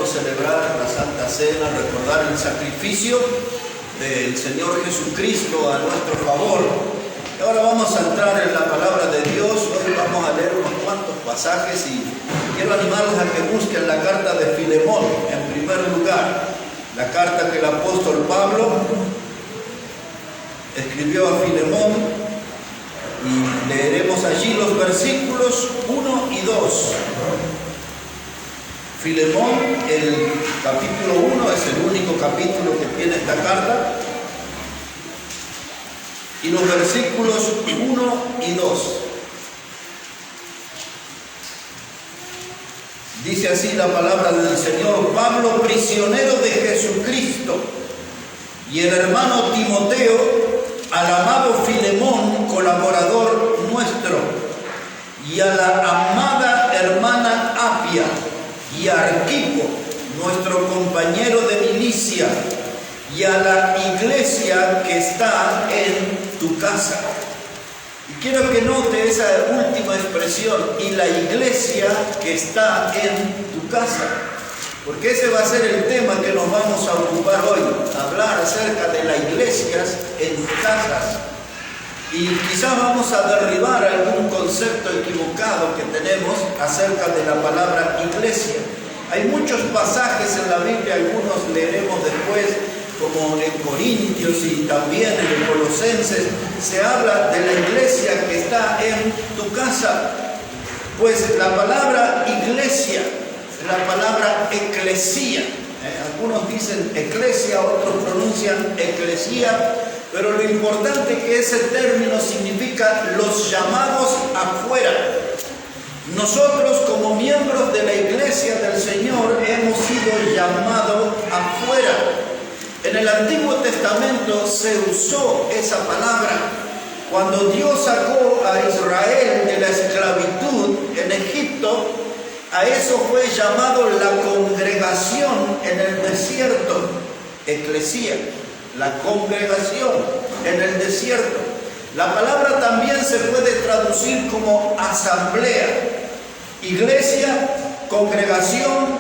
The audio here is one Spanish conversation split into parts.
podemos celebrar la Santa Cena, recordar el sacrificio del Señor Jesucristo a nuestro favor. Y ahora vamos a entrar en la palabra de Dios. Hoy vamos a leer unos cuantos pasajes y quiero animarlos a que busquen la carta de Filemón en primer lugar. La carta que el apóstol Pablo escribió a Filemón, y leeremos allí los versículos 1 y 2. Filemón, el capítulo 1 es el único capítulo que tiene esta carta, y los versículos 1 y 2. Dice así la palabra del Señor: Pablo, prisionero de Jesucristo, y el hermano Timoteo, al amado Filemón, colaborador nuestro, y a la amada hermana Apia, y a Arquipo, nuestro compañero de milicia, y a la iglesia que está en tu casa. Y quiero que note esa última expresión, y la iglesia que está en tu casa, porque ese va a ser el tema que nos vamos a ocupar hoy, hablar acerca de las iglesias en casas. Y quizás vamos a derribar algún concepto equivocado que tenemos acerca de la palabra iglesia. Hay muchos pasajes en la Biblia, algunos leeremos después, como en Corintios y también en Colosenses, se habla de la iglesia que está en tu casa. Pues la palabra iglesia, la palabra eclesía, algunos dicen eclesia, otros pronuncian eclesía, pero lo importante es que ese término significa los llamados afuera. Nosotros, como miembros de la iglesia del Señor, hemos sido llamados afuera. En el Antiguo Testamento se usó esa palabra. Cuando Dios sacó a Israel de la esclavitud en Egipto, a eso fue llamado la congregación en el desierto, eclesía, la congregación en el desierto. La palabra también se puede traducir como asamblea. Iglesia, congregación,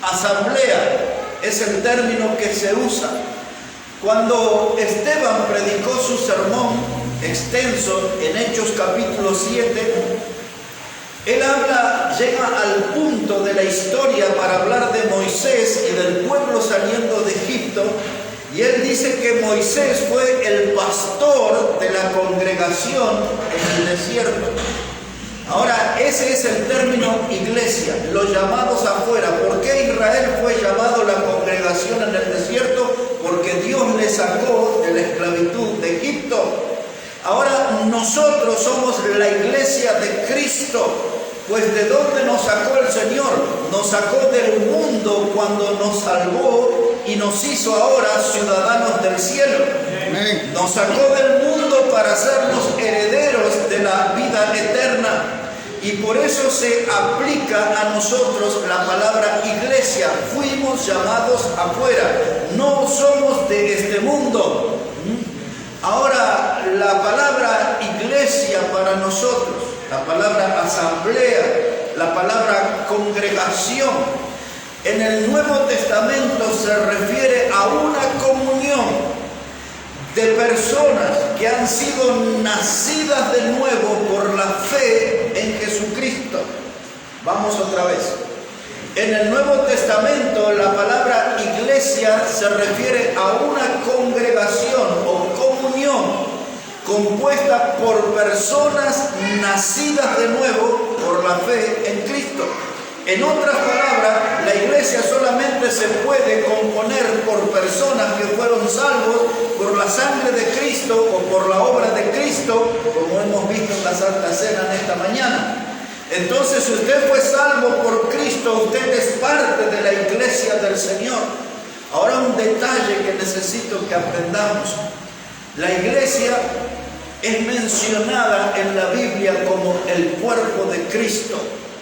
asamblea es el término que se usa. Cuando Esteban predicó su sermón extenso en Hechos capítulo 7, él llega al punto de la historia para hablar de Moisés y del pueblo saliendo de Egipto, y él dice que Moisés fue el pastor de la congregación en el desierto. Ahora, ese es el término iglesia, los llamados afuera. ¿Por qué Israel fue llamado la congregación en el desierto? Porque Dios le sacó de la esclavitud de Egipto. Ahora nosotros somos la iglesia de Cristo. Pues ¿de dónde nos sacó el Señor? Nos sacó del mundo cuando nos salvó y nos hizo ahora ciudadanos del cielo. Amén. Nos sacó del mundo para hacernos herederos de la vida eterna. Y por eso se aplica a nosotros la palabra iglesia. Fuimos llamados afuera. No somos de este mundo. Ahora, la palabra iglesia para nosotros, la palabra asamblea, la palabra congregación, en el Nuevo Testamento se refiere a una comunión de personas que han sido nacidas de nuevo por la fe en Jesucristo. Vamos otra vez. En el Nuevo Testamento la palabra iglesia se refiere a una congregación o comunión compuesta por personas nacidas de nuevo por la fe en Cristo. En otras palabras, la iglesia solamente se puede componer por personas que fueron salvos por la sangre de Cristo o por la obra de Cristo, como hemos visto en la Santa Cena en esta mañana. Entonces, si usted fue salvo por Cristo, usted es parte de la iglesia del Señor. Ahora, un detalle que necesito que aprendamos. La iglesia es mencionada en la Biblia como el cuerpo de Cristo.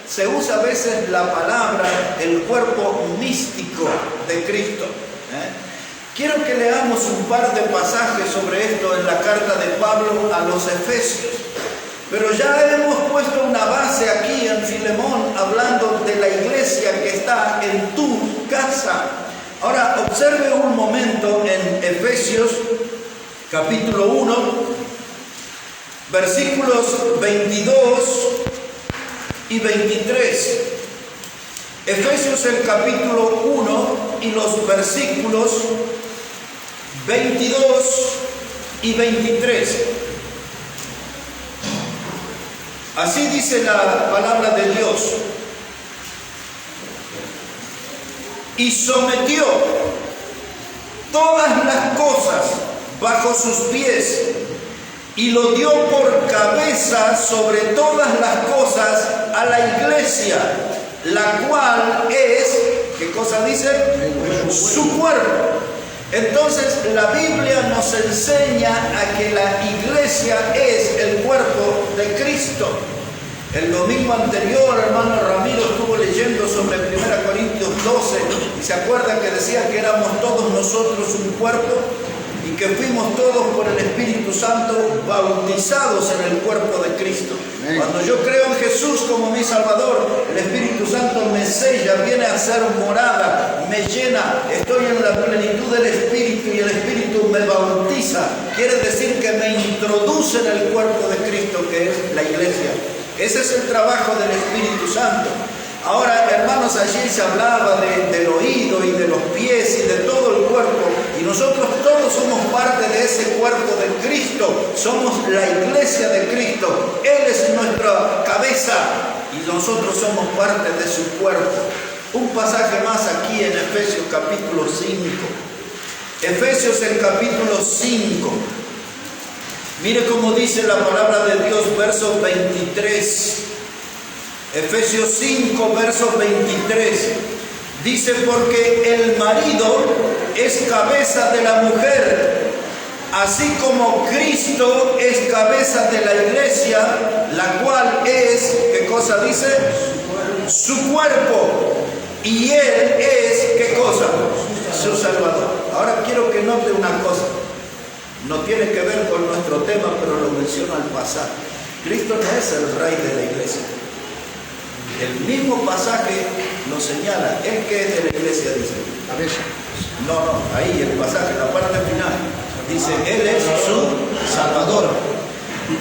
Se usa a veces la palabra el cuerpo místico de Cristo. Quiero que leamos un par de pasajes sobre esto en la carta de Pablo a los Efesios. Pero ya hemos puesto una base aquí en Filemón hablando de la iglesia que está en tu casa. Ahora observe un momento en Efesios capítulo 1, versículos 22 y 23. Efesios el capítulo 1 y los versículos 22 y 23. Así dice la palabra de Dios. Y sometió todas las cosas bajo sus pies y lo dio por cabeza sobre todas las cosas a la iglesia, la cual es, ¿qué cosa dice? Su cuerpo. Entonces la Biblia nos enseña a que la iglesia es el cuerpo de Cristo. El domingo anterior, hermano Ramiro estuvo leyendo sobre 1 Corintios 12 y se acuerda que decía que éramos todos nosotros un cuerpo y que fuimos todos por el Espíritu Santo bautizados en el cuerpo de Cristo. Amén. Cuando yo creo en Jesús como mi Salvador, el Espíritu Santo me sella, viene a ser morada, me llena, estoy en la plenitud del Espíritu y el Espíritu me bautiza. Quiere decir que me introduce en el cuerpo de Cristo, que es la iglesia. Ese es el trabajo del Espíritu Santo. Ahora, hermanos, allí se hablaba del oído y de los pies y de todo el cuerpo, y nosotros todos somos parte de ese cuerpo de Cristo, somos la iglesia de Cristo, Él es nuestra cabeza y nosotros somos parte de su cuerpo. Un pasaje más aquí en Efesios capítulo 5. Efesios el capítulo 5. Mire cómo dice la palabra de Dios, verso 23. Efesios 5, verso 23. Dice, porque el marido es cabeza de la mujer, así como Cristo es cabeza de la iglesia, la cual es, ¿qué cosa dice? Su cuerpo. Y Él es, ¿qué cosa? Su Salvador. Ahora quiero que note una cosa. No tiene que ver con nuestro tema, pero lo menciono al pasar. Cristo no es el rey de la iglesia. El mismo pasaje lo señala. ¿Él qué es de la iglesia? Dice. No, ahí el pasaje, la parte final. Dice, Él es su Salvador.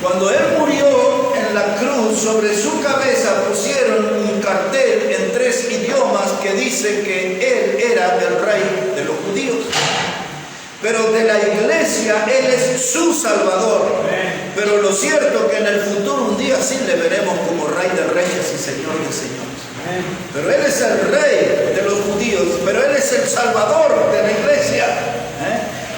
Cuando Él murió en la cruz, sobre su cabeza pusieron un cartel en 3 idiomas que dice que Él era el rey de los judíos. Pero de la iglesia Él es su Salvador. Pero lo cierto es que en el futuro un día sí le veremos como Rey de Reyes y Señor de Señores. Pero Él es el Rey de los judíos, pero Él es el Salvador de la iglesia.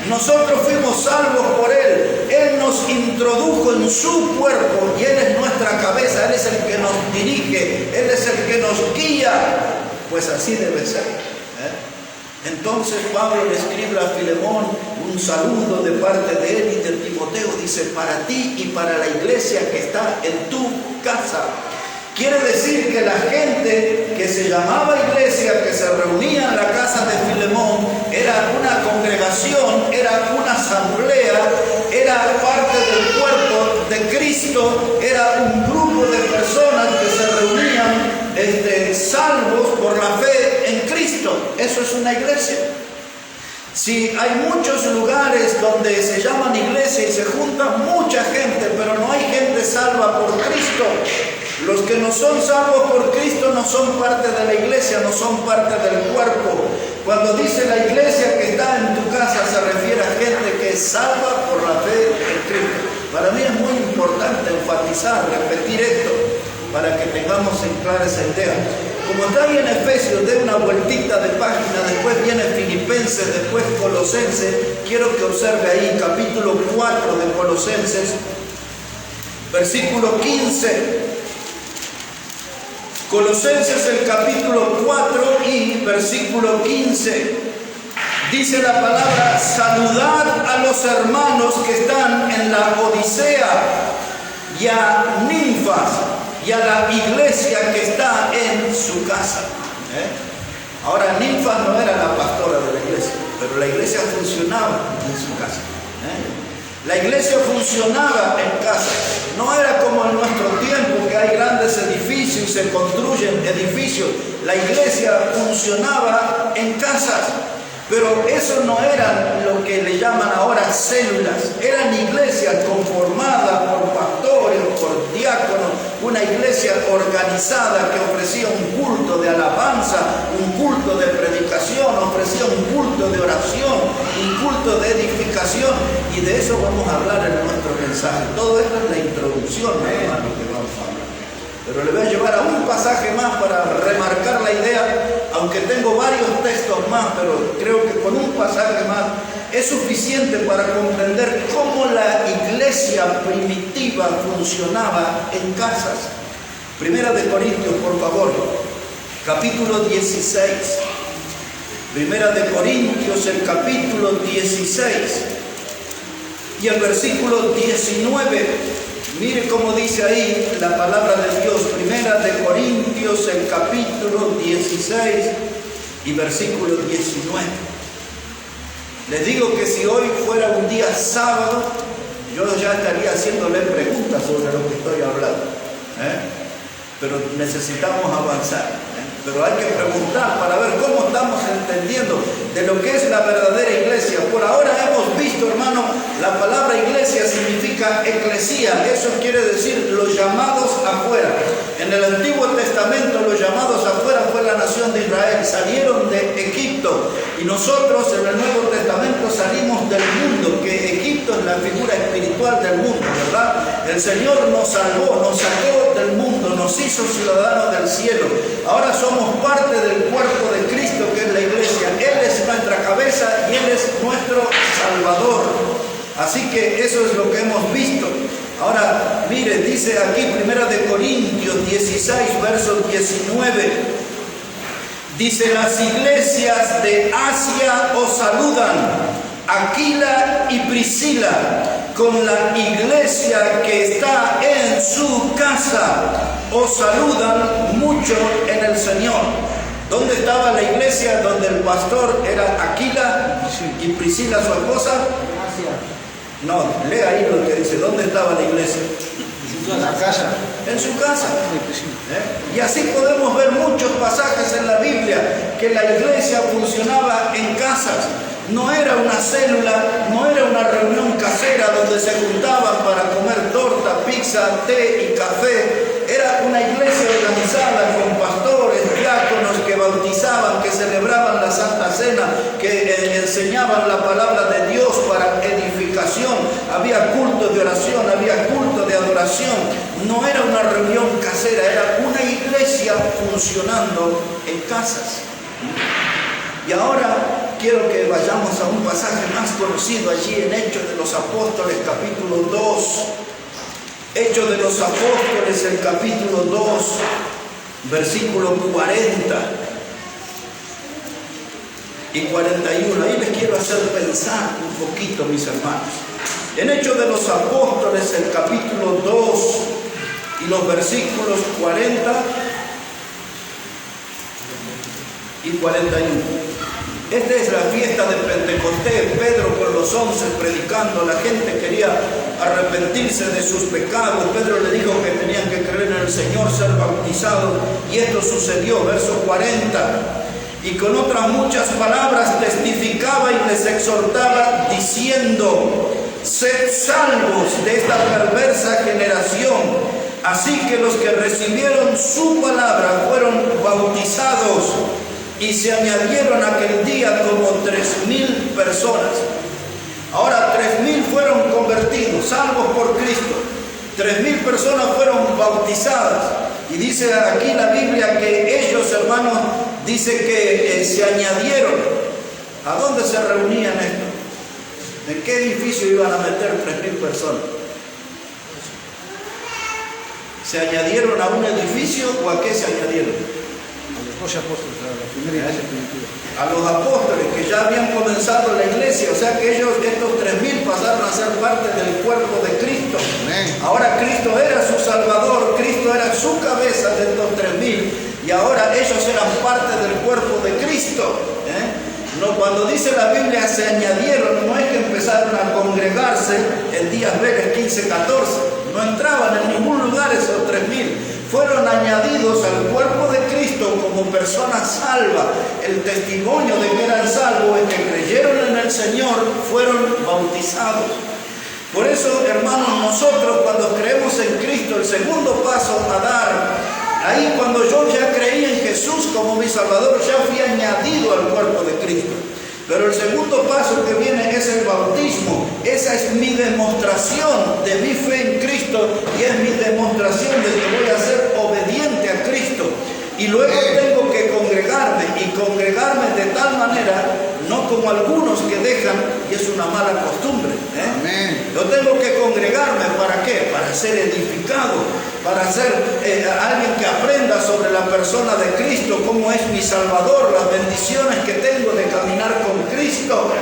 Nosotros fuimos salvos por Él. Él nos introdujo en su cuerpo y Él es nuestra cabeza. Él es el que nos dirige, Él es el que nos guía. Pues así debe ser. Entonces Pablo le escribe a Filemón un saludo de parte de él y de Timoteo. Dice, para ti y para la iglesia que está en tu casa. Quiere decir que la gente que se llamaba iglesia, que se reunía en la casa de Filemón, era una congregación, era una asamblea, era parte del cuerpo de Cristo, era un grupo de personas que se reunían salvos por la fe en Cristo. Eso es una iglesia. Si hay muchos lugares donde se llaman iglesia y se junta mucha gente, pero no hay gente salva por Cristo. Los que no son salvos por Cristo no son parte de la iglesia, no son parte del cuerpo. Cuando dice la iglesia que está en tu casa, se refiere a gente que es salva por la fe en Cristo. Para mí es muy importante enfatizar, repetir esto, para que tengamos en clara esa idea. Como está ahí en Efesios, dé una vueltita de página, después viene Filipenses, después Colosenses. Quiero que observe ahí capítulo 4 de Colosenses, versículo 15. Colosenses el capítulo 4 y versículo 15. Dice la palabra, saludad a los hermanos que están en la Odisea y a Ninfas y a la iglesia que está en su casa. Ahora, Ninfas no era la pastora de la iglesia, pero la iglesia funcionaba en su casa. La iglesia funcionaba en casa. No era como en nuestro tiempo que hay grandes edificios y se construyen edificios. La iglesia funcionaba en casas. Pero eso no era lo que le llaman ahora células. Eran iglesias conformadas por pastores, por diáconos. Una iglesia organizada que ofrecía un culto de alabanza, un culto de predicación, ofrecía un culto de oración, un culto de edificación. Y de eso vamos a hablar en nuestro mensaje. Todo esto es la introducción, hermano, que vamos a hablar. Pero le voy a llevar a un pasaje más para remarcar la idea, aunque tengo varios textos más, pero creo que con un pasaje más es suficiente para comprender cómo la iglesia primitiva funcionaba en casas. Primera de Corintios, por favor, capítulo 16. Primera de Corintios, el capítulo 16 y el versículo 19. Mire cómo dice ahí la palabra de Dios. Primera de Corintios, el capítulo 16 y versículo 19. Les digo que si hoy fuera un día sábado, yo ya estaría haciéndole preguntas sobre lo que estoy hablando. Pero necesitamos avanzar. Pero hay que preguntar para ver cómo estamos entendiendo de lo que es la verdadera iglesia. Por ahora hemos visto, hermano, la palabra iglesia significa eclesía. Eso quiere decir los llamados afuera. En el Antiguo Testamento los llamados afuera fue la nación de Israel. Salieron de Egipto. Y nosotros en el Nuevo Testamento salimos del mundo, que Egipto es la figura espiritual del mundo, ¿verdad? El Señor nos salvó, nos sacó del mundo, nos hizo ciudadanos del cielo. Ahora somos parte del cuerpo de Cristo, que es la iglesia. Él es nuestra cabeza y Él es nuestro Salvador. Así que eso es lo que hemos visto. Ahora, mire, dice aquí Primera de Corintios 16, verso 19. Dice, las iglesias de Asia os saludan, Aquila y Priscila, con la iglesia que está en su casa, os saludan mucho en el Señor. ¿Dónde estaba la iglesia donde el pastor era Aquila y Priscila, su esposa? No, lea ahí lo que dice. ¿Dónde estaba la iglesia? En la casa. En su casa. Y así podemos ver muchos pasajes en la Biblia que la iglesia funcionaba en casas. No era una célula, no era una reunión casera donde se juntaban para comer torta, pizza, té y café. Era una iglesia organizada con pastores, diáconos que bautizaban, que celebraban la Santa Cena, que enseñaban la palabra de Dios para edificación. Había culto de oración, había culto de adoración. No era una reunión casera, era una iglesia funcionando en casas. Y ahora quiero que vayamos a un pasaje más conocido allí en Hechos de los Apóstoles, capítulo 2. Hechos de los Apóstoles, el capítulo 2, versículo 40 y 41. Ahí les quiero hacer pensar un poquito, mis hermanos. En Hechos de los Apóstoles, el capítulo 2 y los versículos 40 y 41. Esta es la fiesta de Pentecostés. Pedro con los 11 predicando. La gente quería arrepentirse de sus pecados. Pedro le dijo que tenían que creer en el Señor, ser bautizados. Y esto sucedió, verso 40. Y con otras muchas palabras testificaba y les exhortaba diciendo: sed salvos de esta perversa generación. Así que los que recibieron su palabra fueron bautizados. Y se añadieron aquel día como 3,000 personas. Ahora 3,000 fueron convertidos, salvos por Cristo. 3,000 personas fueron bautizadas. Y dice aquí la Biblia que ellos, hermanos, dice que se añadieron. ¿A dónde se reunían estos? ¿En qué edificio iban a meter 3,000 personas? ¿Se añadieron a un edificio o a qué se añadieron? A los apóstoles que ya habían comenzado la iglesia, o sea que ellos, estos 3,000 pasaron a ser parte del cuerpo de Cristo. Ahora Cristo era su Salvador, Cristo era su cabeza de estos 3,000 y ahora ellos eran parte del cuerpo de Cristo. No, cuando dice la Biblia se añadieron, no es que empezaron a congregarse en días breves 15, 14. No entraban en ningún lugar esos 3.000. Fueron añadidos al cuerpo de Cristo como personas salvas. El testimonio de que eran salvos es que creyeron en el Señor, fueron bautizados. Por eso, hermanos, nosotros cuando creemos en Cristo, el segundo paso a dar, ahí cuando yo ya creí en Jesús como mi Salvador, ya fui añadido al cuerpo de Cristo. Pero el segundo paso que viene es el bautismo. Esa es mi demostración de mi fe en Cristo y es mi demostración de que voy a ser obediente a Cristo. Y luego tengo que congregarme y congregarme de tal manera, no como algunos que dejan, y es una mala costumbre. Yo tengo que congregarme, ¿para qué? Para ser edificado, para ser alguien que aprenda sobre la persona de Cristo, cómo es mi Salvador, las bendiciones que tengo de caminar con Cristo.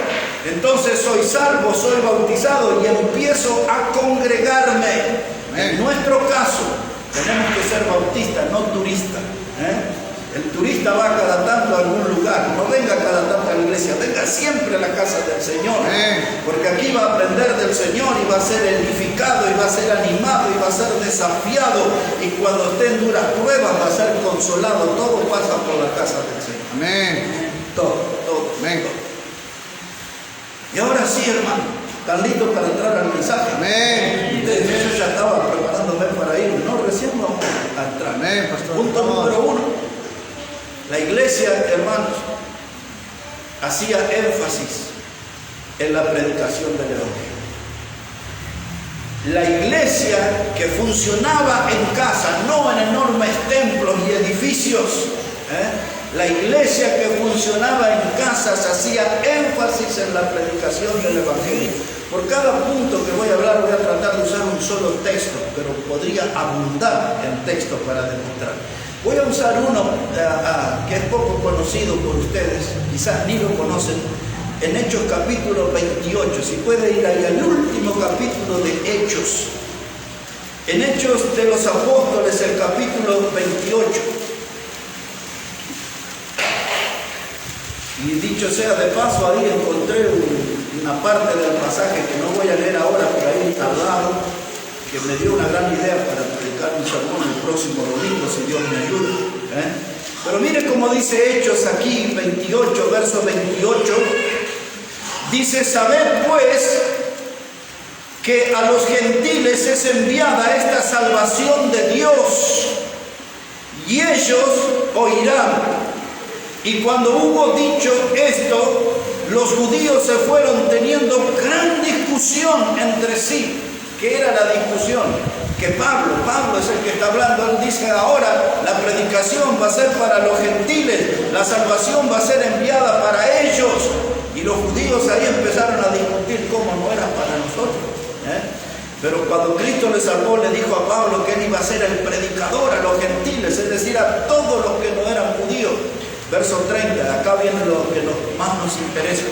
Entonces soy salvo, soy bautizado y empiezo a congregarme. En nuestro caso, tenemos que ser bautistas, no turistas. El turista va cada tanto a algún lugar, no venga cada tanto a la iglesia, venga siempre a la casa del Señor, porque aquí va a aprender del Señor y va a ser edificado y va a ser animado y va a ser desafiado, y cuando esté en duras pruebas va a ser consolado. Todo pasa por la casa del Señor. Amén. Todo. Amén. Y ahora sí, hermano, ¿están listos para entrar al mensaje? Amén. Yo ya estaba preparándome para ir, no, recién vamos a entrar. Amén, pastor. Punto número 1. La iglesia, hermanos, hacía énfasis en la predicación del Evangelio. La iglesia que funcionaba en casa, no en enormes templos y edificios, la iglesia que funcionaba en casas hacía énfasis en la predicación del Evangelio. Por cada punto que voy a hablar voy a tratar de usar un solo texto, pero podría abundar en texto para demostrar. Voy a usar uno que es poco conocido por ustedes, quizás ni lo conocen, en Hechos capítulo 28. Si puede ir ahí al último capítulo de Hechos. En Hechos de los Apóstoles, el capítulo 28. Y dicho sea de paso, ahí encontré una parte del pasaje que no voy a leer ahora, por ahí al lado, que me dio una gran idea para predicar un sermón el próximo domingo, si Dios me ayuda. Pero mire cómo dice Hechos aquí, 28, verso 28. Dice: sabed pues que a los gentiles es enviada esta salvación de Dios, y ellos oirán. Y cuando hubo dicho esto, los judíos se fueron teniendo gran discusión entre sí. ¿Qué era la discusión? Que Pablo es el que está hablando. Él dice: ahora la predicación va a ser para los gentiles, la salvación va a ser enviada para ellos. Y los judíos ahí empezaron a discutir cómo no era para nosotros. Pero cuando Cristo le salvó, le dijo a Pablo que él iba a ser el predicador a los gentiles, es decir, a todos los que no eran judíos. Verso 30, acá viene lo que más nos interesa.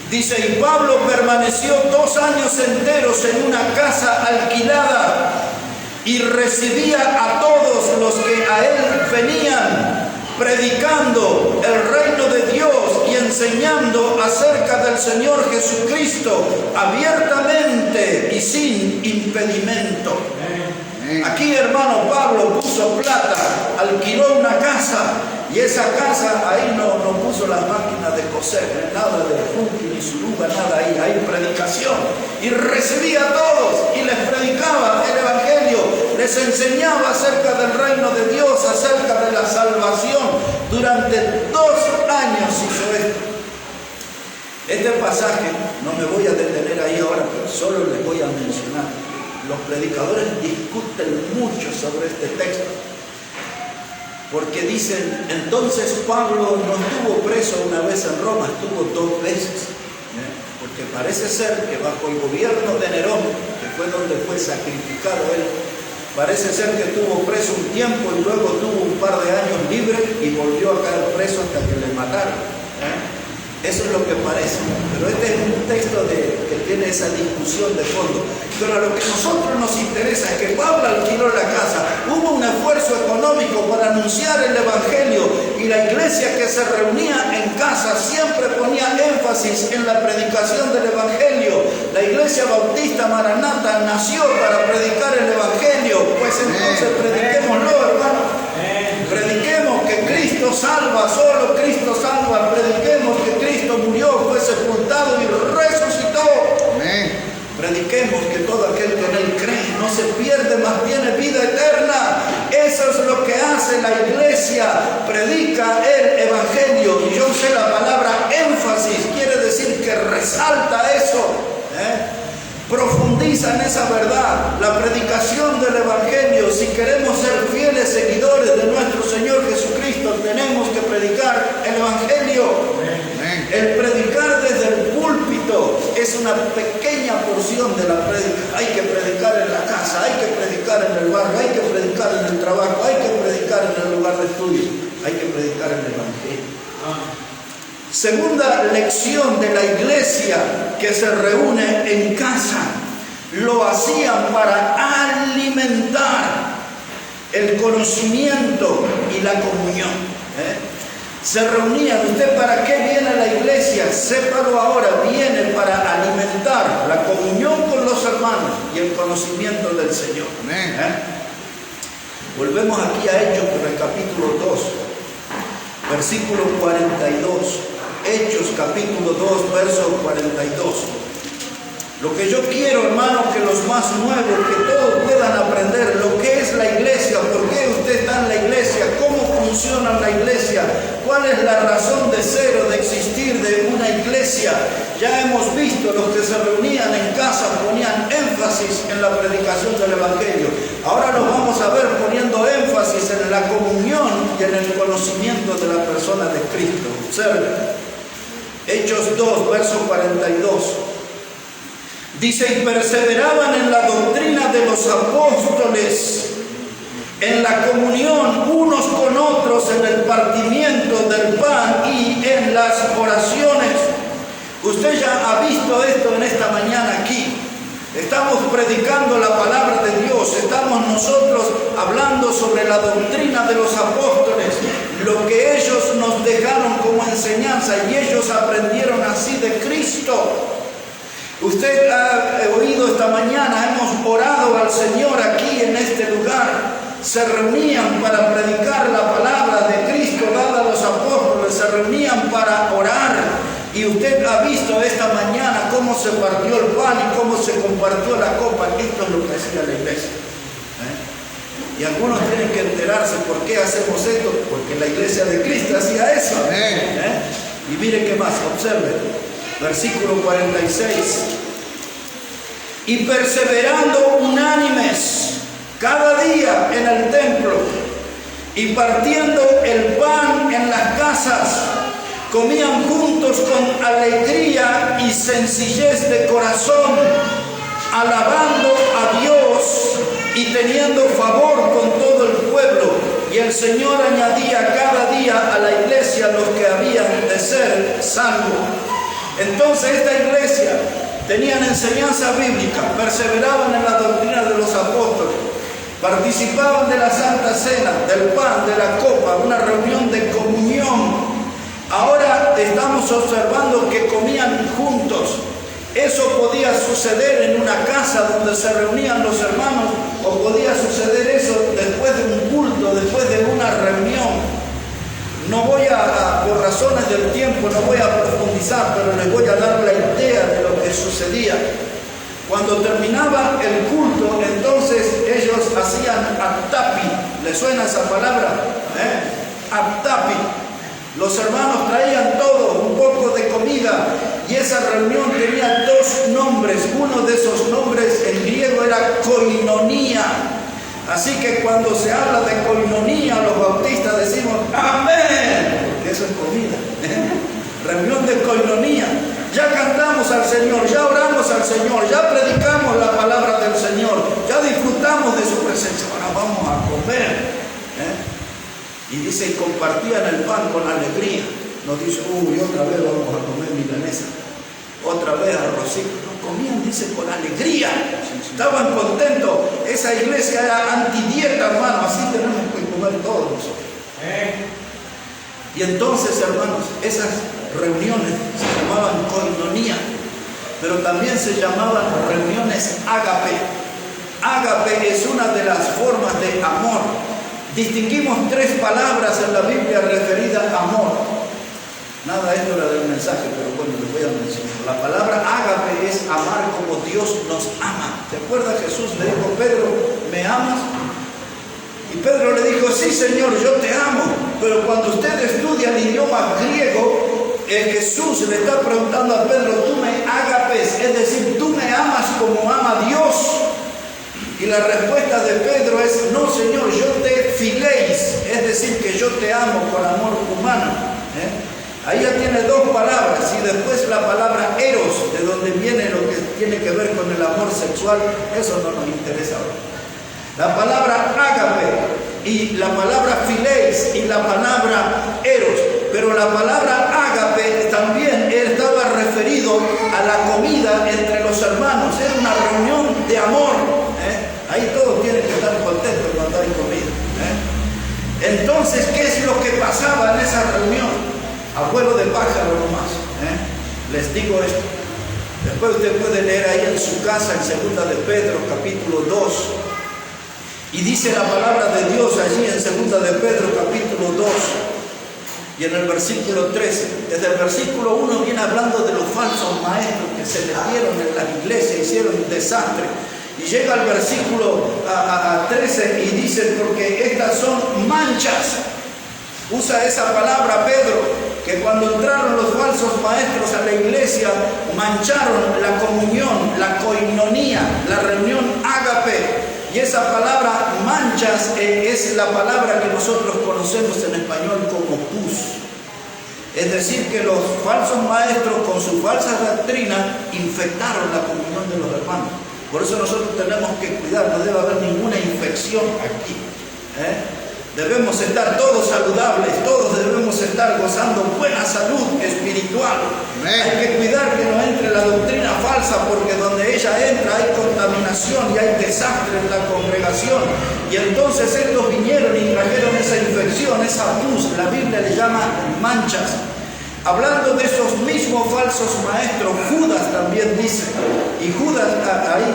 Dice: y Pablo permaneció 2 años enteros en una casa alquilada y recibía a todos los que a él venían, predicando el reino de Dios y enseñando acerca del Señor Jesucristo abiertamente y sin impedimento. Aquí, hermano, Pablo puso plata, alquiló una casa, y esa casa ahí no puso las máquinas de coser, nada de funky ni suruba, nada ahí, hay predicación. Y recibía a todos y les predicaba el Evangelio, les enseñaba acerca del reino de Dios, acerca de la salvación. Durante 2 años hizo esto. Este pasaje, no me voy a detener ahí ahora, pero solo les voy a mencionar. Los predicadores discuten mucho sobre este texto, porque dicen: entonces Pablo no estuvo preso una vez en Roma, estuvo 2 veces, porque parece ser que bajo el gobierno de Nerón, que fue donde fue sacrificado él, parece ser que estuvo preso un tiempo y luego tuvo un par de años libre y volvió a caer preso hasta que le mataron. Eso es lo que parece, pero este es un texto que tiene esa discusión de fondo. Pero a lo que a nosotros nos interesa es que Pablo alquiló la casa, hubo un esfuerzo económico para anunciar el Evangelio, y la iglesia que se reunía en casa siempre ponía énfasis en la predicación del Evangelio. La Iglesia Bautista Maranata nació para predicar el Evangelio. Pues entonces prediquémoslo, hermano. Prediquemos que Cristo salva, solo Cristo salva. Prediquemos que Cristo murió, fue sepultado y resucitó. Amén. Prediquemos que todo aquel que en Él cree no se pierde, más tiene vida eterna. Eso es lo que hace la iglesia. Predica el Evangelio. Y yo sé la palabra énfasis, quiere decir que resalta eso. Profundiza en esa verdad, la predicación del Evangelio. Si queremos ser fieles seguidores de nuestro Señor Jesucristo, tenemos que predicar el Evangelio. Amén. El predicar desde el púlpito es una pequeña porción de la prédica. Hay que predicar en la casa, hay que predicar en el barrio, hay que predicar en el trabajo, hay que predicar en el lugar de estudio, hay que predicar el Evangelio. Segunda lección de la iglesia que se reúne en casa. Lo hacían para alimentar el conocimiento y la comunión. Se reunían. ¿Usted para qué viene a la iglesia? Sépalo ahora, viene para alimentar la comunión con los hermanos y el conocimiento del Señor. Volvemos aquí a Hechos, por el capítulo 2, versículo 42. Hechos capítulo 2, verso 42. Lo que yo quiero, hermanos, que los más nuevos, que todos puedan aprender lo que es la iglesia, por qué usted está en la iglesia, cómo funciona la iglesia, cuál es la razón de ser o de existir de una iglesia. Ya hemos visto, los que se reunían en casa ponían énfasis en la predicación del Evangelio. Ahora los vamos a ver poniendo énfasis en la comunión y en el conocimiento de la persona de Cristo. Observen. Hechos 2, verso 42. Dice, y perseveraban en la doctrina de los apóstoles, en la comunión unos con otros, en el partimiento del pan y en las oraciones. Usted ya ha visto esto en esta mañana aquí. Estamos predicando la palabra de Dios, estamos nosotros hablando sobre la doctrina de los apóstoles, lo que ellos nos dejaron como enseñanza y ellos aprendieron así de Cristo. Usted ha oído esta mañana, hemos orado al Señor aquí en este lugar. Se reunían para predicar la palabra de Cristo dada a los apóstoles, se reunían para orar. Y usted ha visto esta mañana cómo se partió el pan y cómo se compartió la copa. Esto es lo que hacía la iglesia. Y algunos tienen que enterarse por qué hacemos esto, porque la iglesia de Cristo hacía eso. Y mire qué más, observe. Versículo 46. Y perseverando unánimes cada día en el templo y partiendo el pan en las casas, comían juntos con alegría y sencillez de corazón, alabando a Dios y teniendo favor con todo el pueblo. Y el Señor añadía cada día a la iglesia los que habían de ser salvos. Entonces esta iglesia tenían enseñanza bíblica, perseveraban en la doctrina de los apóstoles, participaban de la Santa Cena, del pan, de la copa, una reunión de comunión. Ahora estamos observando que comían juntos. Eso podía suceder en una casa donde se reunían los hermanos, o podía suceder eso después de un culto, después de una reunión. No voy por razones del tiempo, no voy a profundizar, pero les voy a dar la idea de lo que sucedía. Cuando terminaba el culto, entonces ellos hacían aptapi. ¿Le suena esa palabra? Aptapi. Los hermanos traían todo, un poco de comida, y esa reunión tenía dos nombres. Uno de esos nombres en griego era koinonía. Así que cuando se habla de koinonía, los bautistas decimos amén, porque eso es comida. Reunión de koinonía. Ya cantamos al Señor, ya oramos al Señor, ya predicamos la palabra del Señor, ya disfrutamos de su presencia. Ahora vamos a comer. Y dice, compartían el pan con alegría. No dice, otra vez vamos a comer milanesa, otra vez arrocito. No, comían, dice, con alegría. Estaban contentos. Esa iglesia era antidieta, hermano. Así tenemos que comer todos nosotros. Y entonces, hermanos, esas reuniones se llamaban koinonia, pero también se llamaban reuniones ágape. Ágape es una de las formas de amor. Distinguimos 3 palabras en la Biblia referidas a amor. Nada, esto era del mensaje, pero bueno, les voy a mencionar. La palabra ágape es amar como Dios nos ama. ¿Te acuerdas? Jesús le dijo: Pedro, ¿me amas? Y Pedro le dijo: sí, Señor, yo te amo. Pero cuando usted estudia el idioma griego, Jesús le está preguntando a Pedro: tú me ágapes, es decir, tú me amas como ama Dios. Y la respuesta de Pedro es: no, Señor, yo te filéis, es decir, que yo te amo con amor humano. Ahí ya tiene 2 palabras, y después la palabra eros, de donde viene lo que tiene que ver con el amor sexual. Eso no nos interesa ahora. La palabra ágape y la palabra filéis y la palabra eros. Pero la palabra ágape también estaba referido a la comida entre los hermanos. Era una reunión de amor. Ahí todos tienen que estar contentos cuando hay comida. Entonces, ¿qué es lo que pasaba en esa reunión? Abuelo de pájaro nomás. Les digo esto. Después usted puede leer ahí en su casa, en 2 de Pedro, capítulo 2. Y dice la palabra de Dios allí en 2 de Pedro, capítulo 2. Y en el versículo 13. Desde el versículo 1 viene hablando de los falsos maestros que se metieron en la iglesia, hicieron un desastre. Y llega al versículo 13 y dice: porque estas son manchas. Usa esa palabra Pedro, que cuando entraron los falsos maestros a la iglesia, mancharon la comunión, la koinonia, la reunión ágape. Y esa palabra manchas es la palabra que nosotros conocemos en español como pus. Es decir, que los falsos maestros con su falsa doctrina infectaron la comunión de los hermanos. Por eso nosotros tenemos que cuidar, no debe haber ninguna infección aquí. Debemos estar todos saludables, todos debemos estar gozando buena salud espiritual. Amén. Hay que cuidar que no entre la doctrina falsa, porque donde ella entra hay contaminación y hay desastre en la congregación. Y entonces estos vinieron y trajeron esa infección, esa pus, la Biblia le llama manchas. Hablando de esos mismos falsos maestros, Judas también dice, y Judas ahí,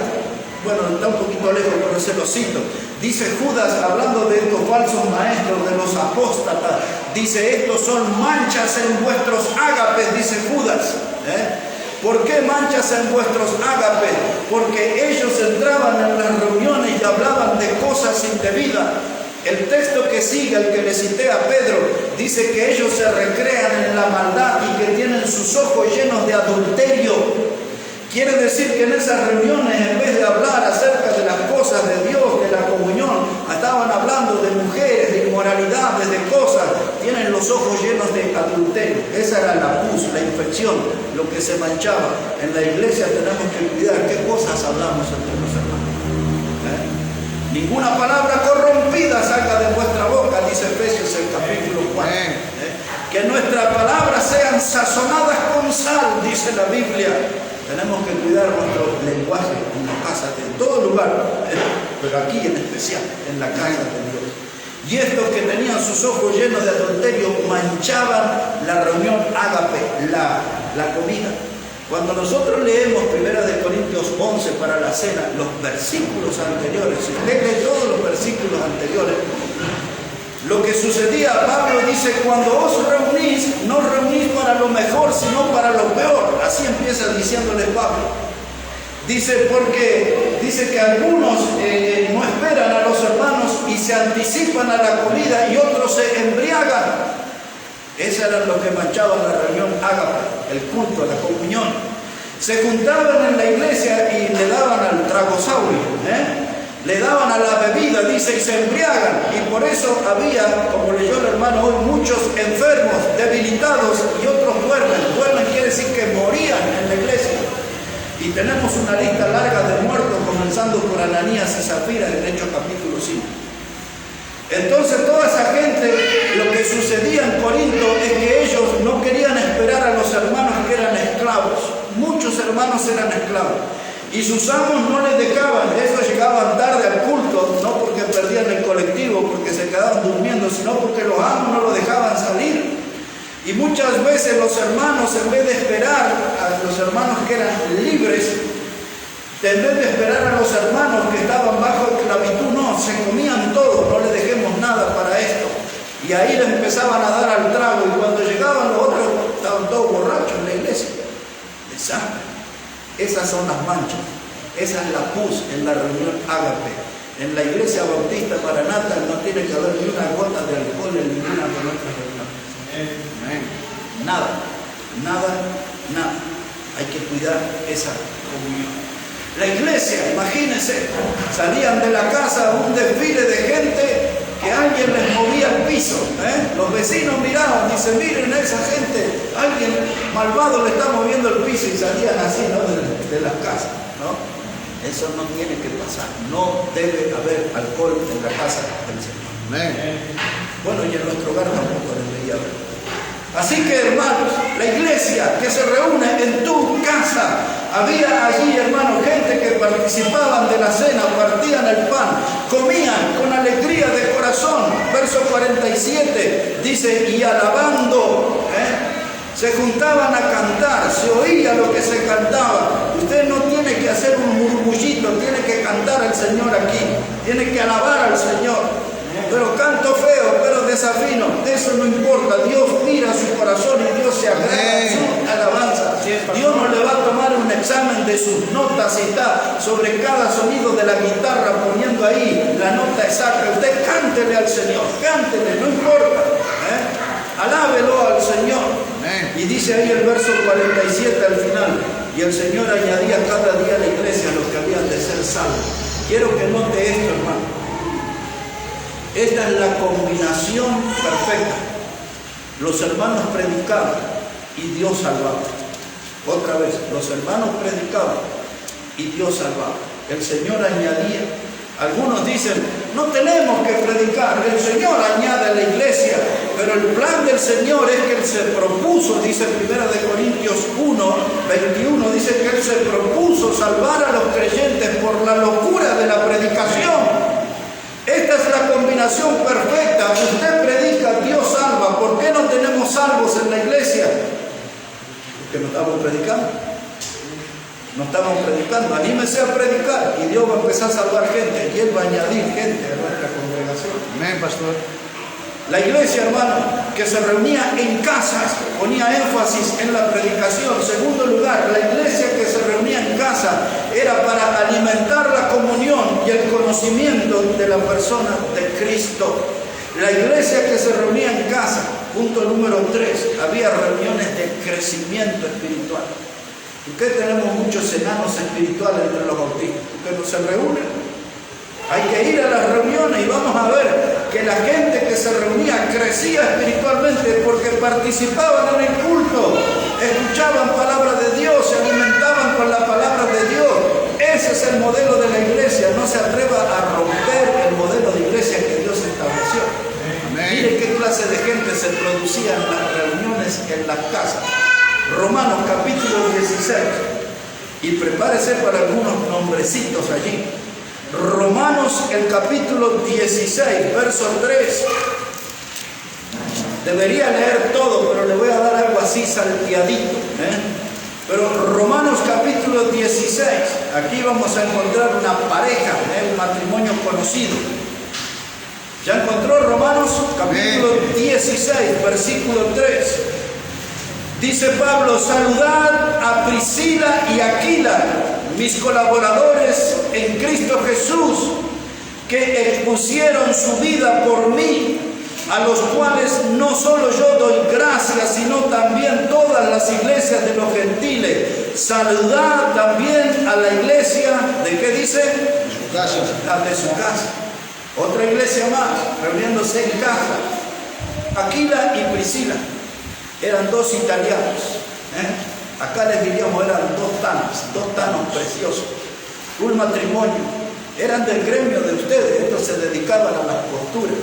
bueno, está un poquito lejos, pero se lo cito. Dice Judas, hablando de estos falsos maestros, de los apóstatas, dice: estos son manchas en vuestros ágapes, dice Judas. ¿Por qué manchas en vuestros ágapes? Porque ellos entraban en las reuniones y hablaban de cosas indebidas. El texto que sigue, el que le cité a Pedro, dice que ellos se recrean en la maldad y que tienen sus ojos llenos de adulterio. Quiere decir que en esas reuniones, en vez de hablar acerca de las cosas de Dios, de la comunión, estaban hablando de mujeres, de inmoralidades, de cosas. Tienen los ojos llenos de adulterio. Esa era la pus, la infección, lo que se manchaba. En la iglesia tenemos que cuidar qué cosas hablamos entre los hermanos. Ninguna palabra corrompida salga de vuestra boca, dice Efesios en capítulo 4. Que nuestras palabras sean sazonadas con sal, dice la Biblia. Tenemos que cuidar nuestro lenguaje en la casa, en todo lugar, pero aquí en especial, en la casa de Dios. Y estos que tenían sus ojos llenos de adulterio manchaban la reunión ágape, la comida. Cuando nosotros leemos 1 Corintios 11 para la cena, los versículos anteriores, si usted lee todos los versículos anteriores, lo que sucedía, Pablo dice: cuando os reunís, no reunís para lo mejor, sino para lo peor. Así empieza diciéndole Pablo. Dice, porque dice que algunos no esperan a los hermanos y se anticipan a la comida, y otros se embriagan. Esos eran los que manchaban la reunión ágape, el culto, la comunión. Se juntaban en la iglesia y le daban al tragosaurio, le daban a la bebida, dice, y se embriagan. Y por eso había, como leyó el hermano hoy, muchos enfermos, debilitados, y otros duermen. Duermen quiere decir que morían en la iglesia. Y tenemos una lista larga de muertos, comenzando por Ananías y Zafira en Hechos capítulo 5. Entonces toda esa gente, lo que sucedía en Corinto es que ellos no querían esperar a los hermanos que eran esclavos. Muchos hermanos eran esclavos. Y sus amos no les dejaban, esos llegaban tarde al culto, no porque perdían el colectivo, porque se quedaban durmiendo, sino porque los amos no los dejaban salir. Y muchas veces los hermanos, en vez de esperar a los hermanos que eran libres, en vez de esperar a los hermanos que estaban bajo esclavitud, no, se comían todo, no le dejemos nada para esto. Y ahí le empezaban a dar al trago, y cuando llegaban los otros estaban todos borrachos en la iglesia. Desastre. Esas son las manchas. Esa es la pus en la reunión Ágape. En la iglesia bautista Maranata no tiene que haber ni una gota de alcohol en ninguna de nuestras reuniones. Nada, nada, nada. Hay que cuidar esa comunión. La iglesia, imagínense, salían de la casa un desfile de gente que alguien les movía el piso. Los vecinos miraban, dicen, miren a esa gente, alguien malvado le está moviendo el piso, y salían así, ¿no? de las casas, ¿no? Eso no tiene que pasar. No debe haber alcohol en la casa del Señor. Amén. Bueno, y en nuestro hogar tampoco debería haber. Así que, hermanos, la iglesia que se reúne en tu casa, había allí, hermanos, gente que participaban de la cena, partían el pan, comían con alegría de corazón. Verso 47 dice, y alabando, se juntaban a cantar, se oía lo que se cantaba. Usted no tiene que hacer un murmullito, tiene que cantar al Señor aquí, tiene que alabar al Señor. Pero canto feo, pero desafino, eso no importa. Dios mira su corazón y Dios se agrada en su alabanza. Dios no le va a tomar un examen de sus notas y está sobre cada sonido de la guitarra poniendo ahí la nota exacta. Usted cántele al Señor, cántele, no importa. Alábelo al Señor. Y dice ahí el verso 47 al final, y el Señor añadía cada día a la iglesia los que habían de ser salvos. Quiero que note esto, hermano. Esta es la combinación perfecta. Los hermanos predicaban y Dios salvaba. Otra vez, los hermanos predicaban y Dios salvaba. El Señor añadía. Algunos dicen, no tenemos que predicar, el Señor añade a la iglesia, pero el plan del Señor es que Él se propuso, dice 1 Corintios 1, 21, dice que Él se propuso salvar a los creyentes por la locura de la predicación. Esta es la combinación perfecta. Usted predica, Dios salva. ¿Por qué no tenemos salvos en la iglesia? Porque no estamos predicando. No estamos predicando. Anímese a predicar y Dios va a empezar a salvar gente y Él va a añadir gente a nuestra congregación. Amén, pastor. La iglesia, hermano, que se reunía en casas, ponía énfasis en la predicación. Segundo lugar, la iglesia que se reunía en casa era para alimentar la comunión y el conocimiento de la persona de Cristo. La iglesia que se reunía en casa, punto número 3, había reuniones de crecimiento espiritual. ¿Por qué tenemos muchos enanos espirituales entre los bautistas? Porque no se reúnen. Hay que ir a las reuniones y vamos a ver que la gente que se reunía crecía espiritualmente porque participaban en el culto, escuchaban palabra de Dios, se alimentaban con la palabra de Dios. Ese es el modelo de la iglesia. No se atreva a romper el modelo de iglesia que Dios estableció. Amén. Mire qué clase de gente se producía en las reuniones en las casas. Romanos capítulo 16. Y prepárese para algunos nombrecitos allí. Romanos el capítulo 16, verso 3. Debería leer todo, pero le voy a dar algo así salteadito. Pero Romanos capítulo 16, aquí vamos a encontrar una pareja, un matrimonio conocido. ¿Ya encontró Romanos capítulo 16, versículo 3? Dice Pablo, saludad a Priscila y Aquila, mis colaboradores en Cristo Jesús, que expusieron su vida por mí, a los cuales no solo yo doy gracias, sino también todas las iglesias de los gentiles. Saludad también a la iglesia, ¿de qué dice? De su casa. La de su casa. Otra iglesia más, reuniéndose en casa. Aquila y Priscila eran dos italianos. Acá les diríamos, eran dos tanos preciosos. Un matrimonio. Eran del gremio de ustedes. Estos se dedicaban a las costuras.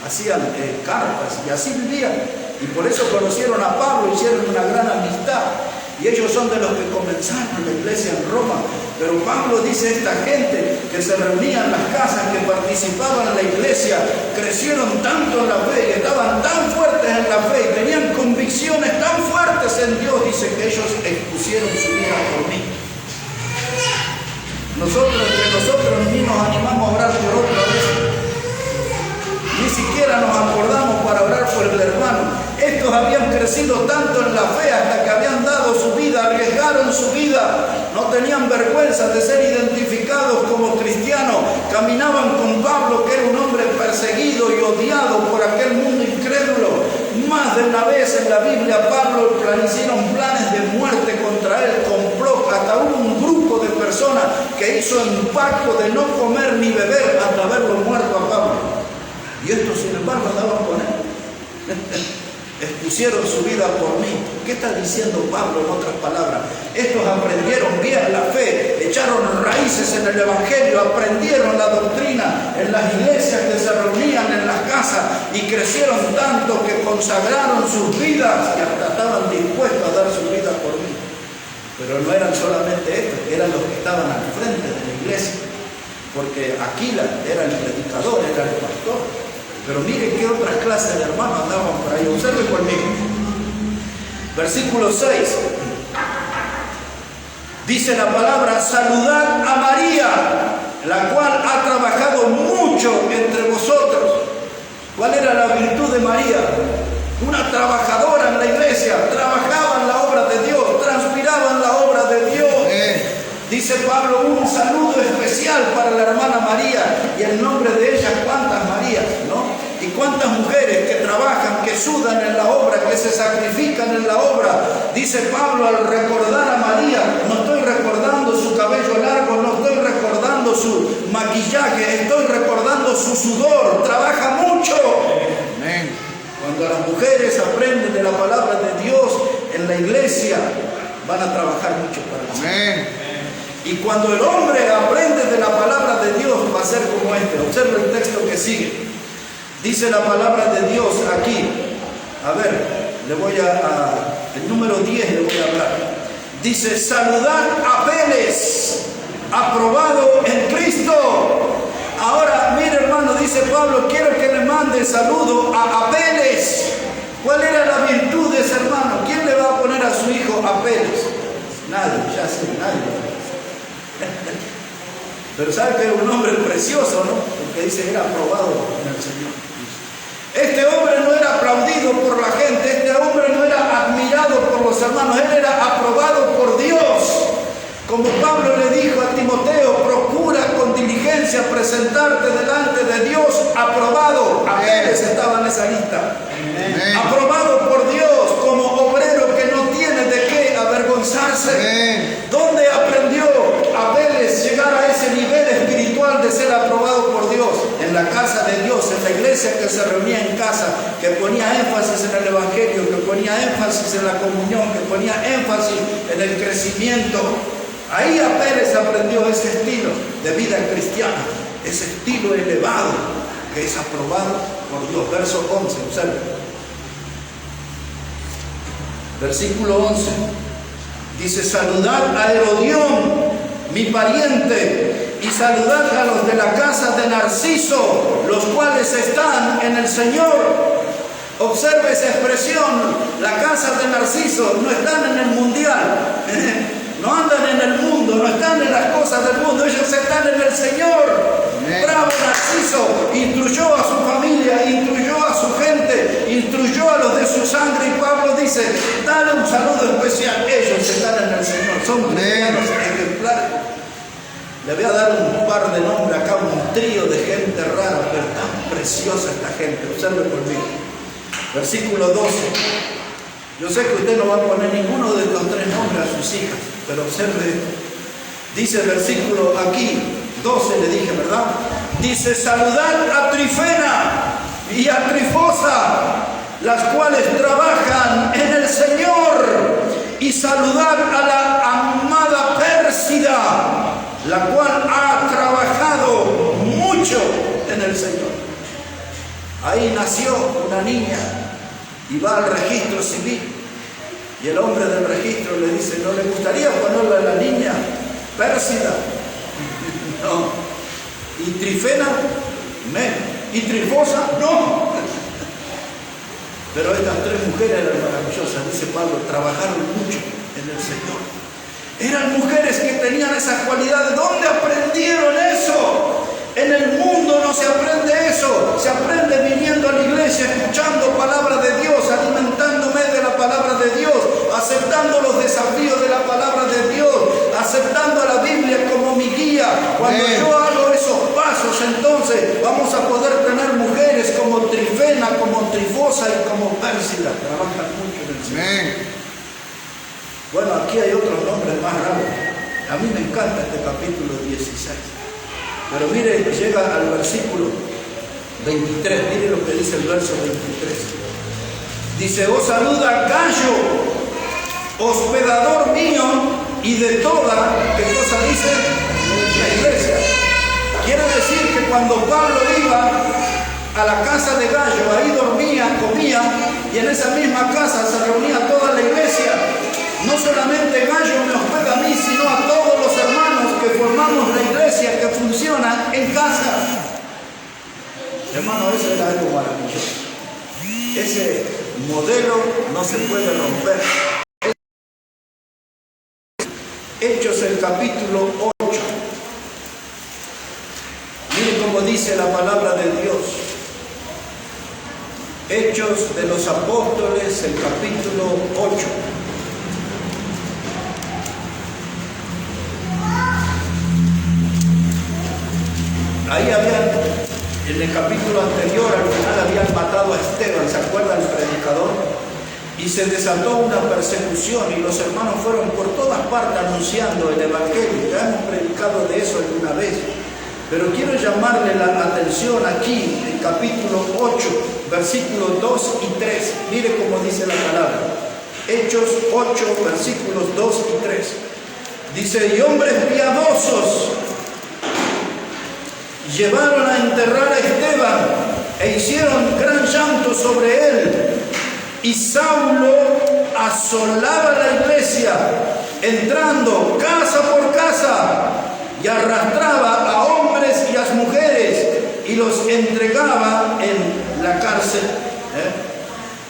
Hacían carpas y así vivían. Y por eso conocieron a Pablo, hicieron una gran amistad. Y ellos son de los que comenzaron la iglesia en Roma. Pero Pablo dice, esta gente que se reunía en las casas, que participaban en la iglesia, crecieron tanto en la fe, y estaban tan fuertes en la fe, y tenían convicciones tan fuertes gloriarse en Dios, dice que ellos expusieron su vida por mí. Entre nosotros ni nos animamos a orar por otro a veces. Ni siquiera nos acordamos para orar por el hermano. Estos habían crecido tanto en la fe hasta que habían dado su vida, arriesgaron su vida, no tenían vergüenza de ser identificados como cristianos, caminaban con Pablo, que era un hombre perseguido y odiado por aquel mundo incrédulo. Más de una vez en la Biblia Pablo hicieron planes de muerte contra él, complot, hasta hubo un grupo de personas que hizo un pacto de no comer ni beber hasta verlo muerto a Pablo. Y estos, sin embargo, andaban con él. Expusieron su vida por mí. ¿Qué está diciendo Pablo en otras palabras? Estos aprendieron bien la fe, echaron raíces en el Evangelio, aprendieron la doctrina en las iglesias que se reunían en las casas y crecieron tanto que consagraron sus vidas y hasta estaban dispuestos a dar su vida por mí. Pero no eran solamente estos, eran los que estaban al frente de la iglesia, porque Aquila era el predicador, era el pastor. Pero mire qué otras clases de hermanos andaban por ahí. Observe conmigo. Versículo 6. Dice la palabra: saludad a María, la cual ha trabajado mucho entre vosotros. ¿Cuál era la virtud de María? Una trabajadora en la iglesia, trabajaba en la obra de Dios, transpiraba en la obra de Dios. Dice Pablo, un saludo especial para la hermana María, y el nombre de ella, ¿cuántas Marías, no? Y cuántas mujeres que trabajan, que sudan en la obra, que se sacrifican en la obra. Dice Pablo al recordar a María, no estoy recordando su cabello largo, no estoy recordando su maquillaje, estoy recordando su sudor, trabaja mucho. Amén. Cuando las mujeres aprenden de la palabra de Dios en la iglesia, van a trabajar mucho para nosotros. Amén. Y cuando el hombre aprende de la palabra de Dios, va a ser como este. Observe el texto que sigue. Dice la palabra de Dios aquí. A ver, el número 10 le voy a hablar. Dice: saludad a Apeles, aprobado en Cristo. Ahora, mire hermano, dice Pablo, quiero que le mande saludo a Apeles. ¿Cuál era la virtud de ese hermano? ¿Quién le va a poner a su hijo Apeles? Nadie, ya sé, nadie. Pero sabe que era un hombre precioso, ¿no? Porque dice, era aprobado en el Señor. Este hombre no era aplaudido por la gente, este hombre no era admirado por los hermanos, él era aprobado por Dios. Como Pablo le dijo a Timoteo, procura con diligencia presentarte delante de Dios aprobado. Apeles estaba en esa lista. Amén. Aprobado por Dios como obrero que no tiene de qué avergonzarse. Amén. ¿Dónde aprendió Apeles llegar a ese nivel espiritual de ser aprobado por Dios? En la casa de Dios, en la iglesia que se reunía en casa, que ponía énfasis en el Evangelio, que ponía énfasis en la comunión, que ponía énfasis en el crecimiento. Ahí Apeles aprendió ese estilo de vida cristiana, ese estilo elevado que es aprobado por Dios. Verso 11, observe. Versículo 11. Dice: saludad a Herodión, mi pariente, y saludad a los de la casa de Narciso, los cuales están en el Señor. Observe esa expresión, la casa de Narciso, no están en el mundial. No andan en el mundo, no están en las cosas del mundo, ellos están en el Señor. Amén. Bravo Narciso, instruyó a su familia, instruyó a su gente, instruyó a los de su sangre, y Pablo dice, dale un saludo especial, ellos están en el Señor, son cristianos ejemplares. Le voy a dar un par de nombres acá, un trío de gente rara, pero tan preciosa esta gente. Observe conmigo. Versículo 12. Yo sé que usted no va a poner ninguno de estos tres nombres a sus hijas, pero observe esto. Dice el versículo aquí, 12 le dije, ¿verdad? Dice: saludad a Trifena y a Trifosa, las cuales trabajan en el Señor, y saludad a la amada Pérsida, la cual ha trabajado mucho en el Señor. Ahí nació una niña y va al registro civil, y el hombre del registro le dice: ¿no le gustaría ponerle a la niña Pérsida? No. ¿Y Trifena? Y Trifosa, no. Pero estas tres mujeres eran maravillosas, dice Pablo, trabajaron mucho en el Señor. Eran mujeres que tenían esas cualidades. ¿Dónde aprendieron eso? En el mundo no se aprende eso. Se aprende viniendo a la iglesia, escuchando palabra de Dios, alimentándome de la palabra de Dios, aceptando los desafíos de la palabra de Dios, aceptando a la Biblia como mi guía. Cuando yo hago esos pasos, entonces vamos a poder tener mujeres como Trifena, como Trifosa y como Pérsida. Trabajan mucho en el Señor. Bueno, aquí hay otros nombres más raros. A mí me encanta este capítulo 16. Pero mire, llega al versículo 23. Mire lo que dice el verso 23. Dice: os saluda Gayo, hospedador mío y de toda, ¿qué cosa dice? La iglesia. Quiere decir que cuando Pablo iba a la casa de Gayo, ahí dormía, comía, y en esa misma casa se reunía toda la iglesia. No solamente Gayo me hospeda a mí, sino a todos los hermanos que formamos la iglesia que funciona en casa. Hermano, eso era algo maravilloso. Ese modelo no se puede romper. Hechos, el capítulo 8. Miren cómo dice la palabra de Dios. Hechos de los Apóstoles, el capítulo 8. Ahí habían, en el capítulo anterior, al final habían matado a Esteban, ¿se acuerdan el predicador? Y se desató una persecución y los hermanos fueron por todas partes anunciando el Evangelio. Ya hemos predicado de eso alguna vez. Pero quiero llamarle la atención aquí, en capítulo 8, versículos 2 y 3. Mire cómo dice la palabra. Hechos 8, versículos 2 y 3. Dice: y hombres piadosos llevaron a enterrar a Esteban e hicieron gran llanto sobre él. Y Saulo asolaba la iglesia, entrando casa por casa, y arrastraba a hombres y a mujeres y los entregaba en la cárcel.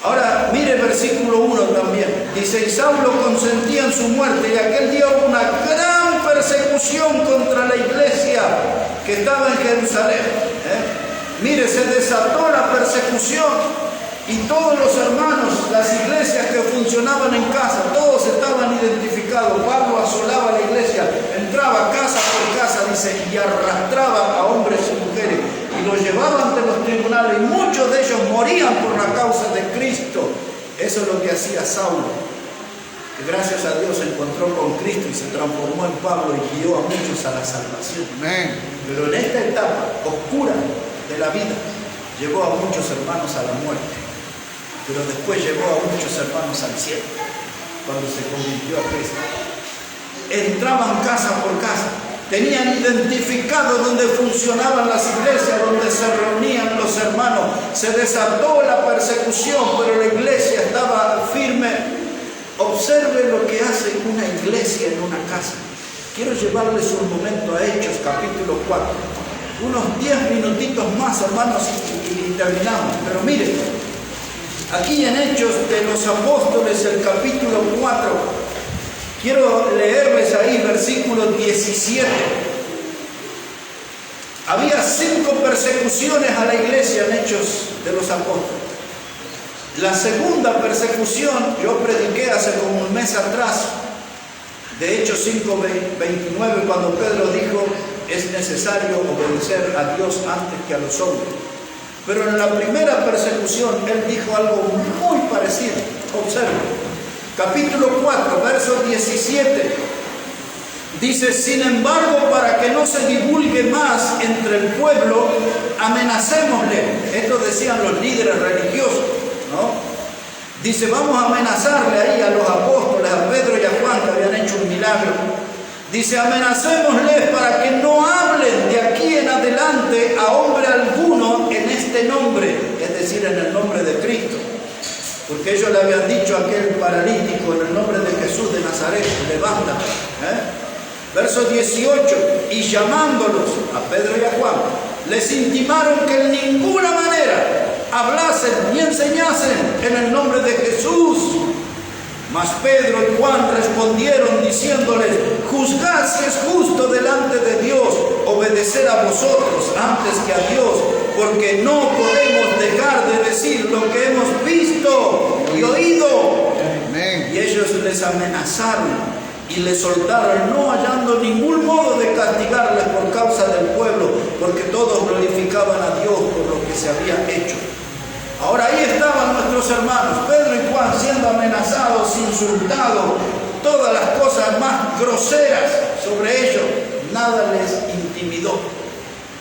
Ahora mire el versículo 1 también. Dice: y Saulo consentía en su muerte, y aquel día hubo una gran persecución contra la iglesia que estaba en Jerusalén. Mire, se desató la persecución. Y todos los hermanos, las iglesias que funcionaban en casa, todos estaban identificados. Pablo asolaba la iglesia, entraba casa por casa, dice, y arrastraba a hombres y mujeres, y los llevaba ante los tribunales, y muchos de ellos morían por la causa de Cristo. Eso es lo que hacía Saulo, que gracias a Dios se encontró con Cristo y se transformó en Pablo y guió a muchos a la salvación. Amén. Pero en esta etapa oscura de la vida, llevó a muchos hermanos a la muerte. Pero después llevó a muchos hermanos al cielo, cuando se convirtió a Cristo. Entraban casa por casa, tenían identificado donde funcionaban las iglesias, donde se reunían los hermanos. Se desató la persecución, pero la iglesia estaba firme. Observe lo que hace una iglesia en una casa. Quiero llevarles un momento a Hechos, capítulo 4. Unos 10 minutitos más, hermanos, y terminamos. Pero miren, aquí en Hechos de los Apóstoles, el capítulo 4, quiero leerles ahí versículo 17. Había 5 persecuciones a la iglesia en Hechos de los Apóstoles. La segunda persecución, yo prediqué hace como un mes atrás, de Hechos 5:29, cuando Pedro dijo, es necesario obedecer a Dios antes que a los hombres. Pero en la primera persecución, él dijo algo muy parecido. Observen. Capítulo 4, verso 17. Dice: sin embargo, para que no se divulgue más entre el pueblo, amenacémosle. Esto decían los líderes religiosos, ¿no? Dice: vamos a amenazarle ahí a los apóstoles, a Pedro y a Juan, que habían hecho un milagro. Dice: amenacémosles para que no hablen de aquí en adelante a hombre alguno en este nombre, es decir, en el nombre de Cristo. Porque ellos le habían dicho a aquel paralítico, en el nombre de Jesús de Nazaret, levántate. Verso 18, y llamándolos a Pedro y a Juan, les intimaron que en ninguna manera hablasen y enseñasen en el nombre de Jesús. Mas Pedro y Juan respondieron diciéndoles: juzgad si es justo delante de Dios obedecer a vosotros antes que a Dios, porque no podemos dejar de decir lo que hemos visto y oído. Amén. Y ellos les amenazaron y les soltaron, no hallando ningún modo de castigarles por causa del pueblo, porque todos glorificaban a Dios por lo que se había hecho. Ahora ahí estaban nuestros hermanos, Pedro y Juan, siendo amenazados, insultados, todas las cosas más groseras sobre ellos. Nada les intimidó.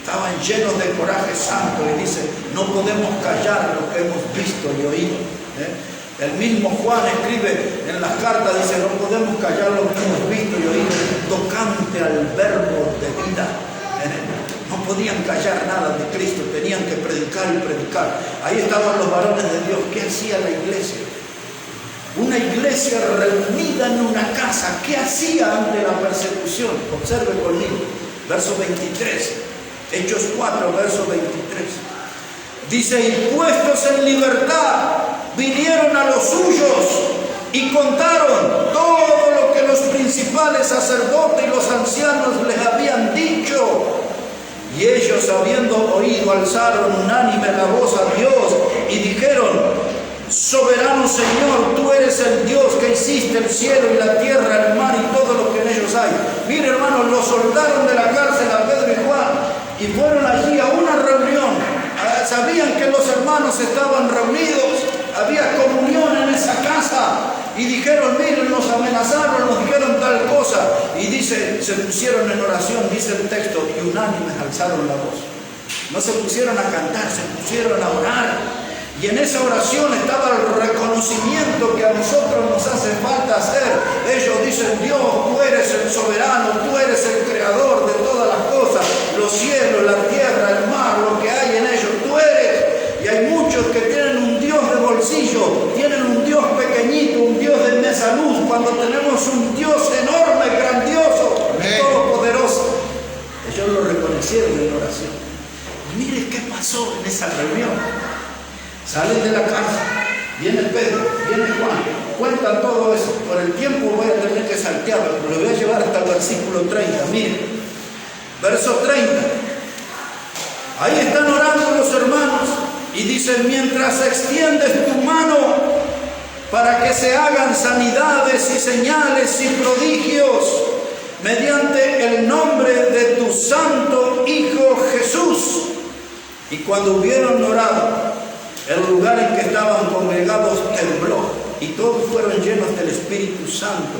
Estaban llenos de coraje santo y dice: no podemos callar lo que hemos visto y oído. El mismo Juan escribe en las cartas, dice: no podemos callar lo que hemos visto y oído, tocante al verbo de vida. No podían callar nada de Cristo, tenían que predicar y predicar. Ahí estaban los varones de Dios. ¿Qué hacía la iglesia? Una iglesia reunida en una casa. ¿Qué hacía ante la persecución? Observe conmigo, verso 23, Hechos 4, verso 23. Dice: y puestos en libertad, vinieron a los suyos y contaron todo lo que los principales sacerdotes y los ancianos les habían dicho. Y ellos, habiendo oído, alzaron unánime la voz a Dios y dijeron: soberano Señor, tú eres el Dios que hiciste el cielo y la tierra, el mar y todo lo que en ellos hay. Mire, hermanos, los soltaron de la cárcel a Pedro y Juan y fueron allí a una reunión. Sabían que los hermanos estaban reunidos, había comunión en esa casa. Y dijeron: miren, nos amenazaron, nos dijeron tal cosa. Y dice, se pusieron en oración, dice el texto, y unánimes alzaron la voz. No se pusieron a cantar, se pusieron a orar. Y en esa oración estaba el reconocimiento que a nosotros nos hace falta hacer. Ellos dicen: Dios, tú eres el soberano, tú eres el creador de todas las cosas, los cielos, la tierra, el mar, lo que hay en ellos, tú eres. Y hay muchos que tienen un Dios de bolsillo, tienen un Dios pequeñito, un Dios de mesa luz, cuando tenemos un Dios enorme, grandioso, todopoderoso. Ellos lo reconocieron en oración. Y mire qué pasó en esa reunión. Salen de la casa, viene Pedro, viene Juan, cuentan todo eso. Por el tiempo voy a tener que saltearlo, pero lo voy a llevar hasta el versículo 30. Mire, verso 30. Ahí están orando los hermanos y dicen: mientras extiendes tu mano para que se hagan sanidades y señales y prodigios mediante el nombre de tu santo Hijo Jesús. Y cuando hubieron orado, el lugar en que estaban congregados tembló, y todos fueron llenos del Espíritu Santo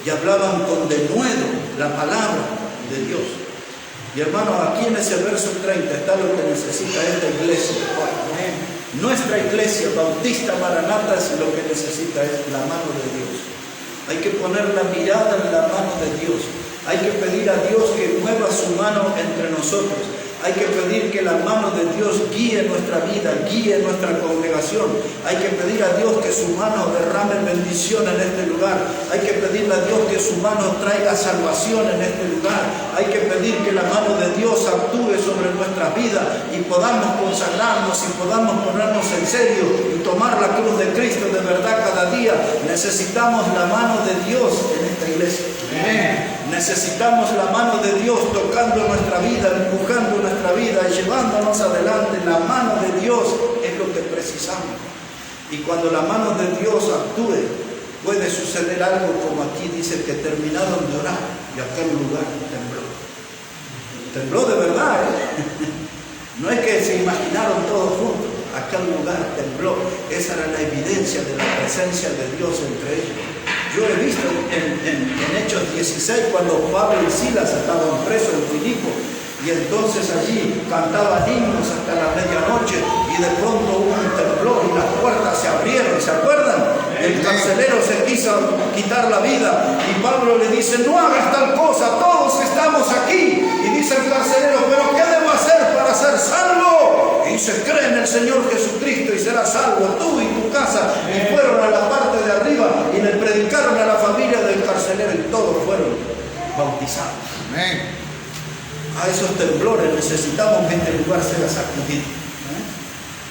y hablaban con denuedo la palabra de Dios. Y hermano, aquí en ese verso 30 está lo que necesita esta iglesia. Nuestra iglesia Bautista Maranata lo que necesita es la mano de Dios. Hay que poner la mirada en la mano de Dios. Hay que pedir a Dios que mueva su mano entre nosotros. Hay que pedir que la mano de Dios guíe nuestra vida, guíe nuestra congregación. Hay que pedir a Dios que su mano derrame bendición en este lugar. Hay que pedirle a Dios que su mano traiga salvación en este lugar. Hay que pedir que la mano de Dios actúe sobre nuestra vida y podamos consagrarnos y podamos ponernos en serio y tomar la cruz de Cristo de verdad cada día. Necesitamos la mano de Dios en esta iglesia. Amén. Necesitamos la mano de Dios tocando nuestra vida, empujando nuestra vida y llevándonos adelante. La mano de Dios es lo que precisamos. Y cuando la mano de Dios actúe, puede suceder algo como aquí dice, que terminaron de orar y aquel lugar tembló. Tembló de verdad, No es que se imaginaron todos juntos, aquel lugar tembló. Esa era la evidencia de la presencia de Dios entre ellos. Yo he visto en Hechos 16 cuando Pablo y Silas estaban presos en Filipo, y entonces allí cantaban himnos hasta la medianoche, y de pronto hubo un temblor y las puertas se abrieron. ¿Se acuerdan? El carcelero se quiso quitar la vida y Pablo le dice: no hagas tal cosa, todos estamos aquí. Y dice el carcelero: pero ¿qué debo hacer para ser salvo? Y dice: cree en el Señor Jesucristo y serás salvo tú y tu casa. Y fueron a la parte de arriba y le predicaron a la familia del carcelero y todos fueron bautizados. A esos temblores necesitamos que este lugar sea sacudido.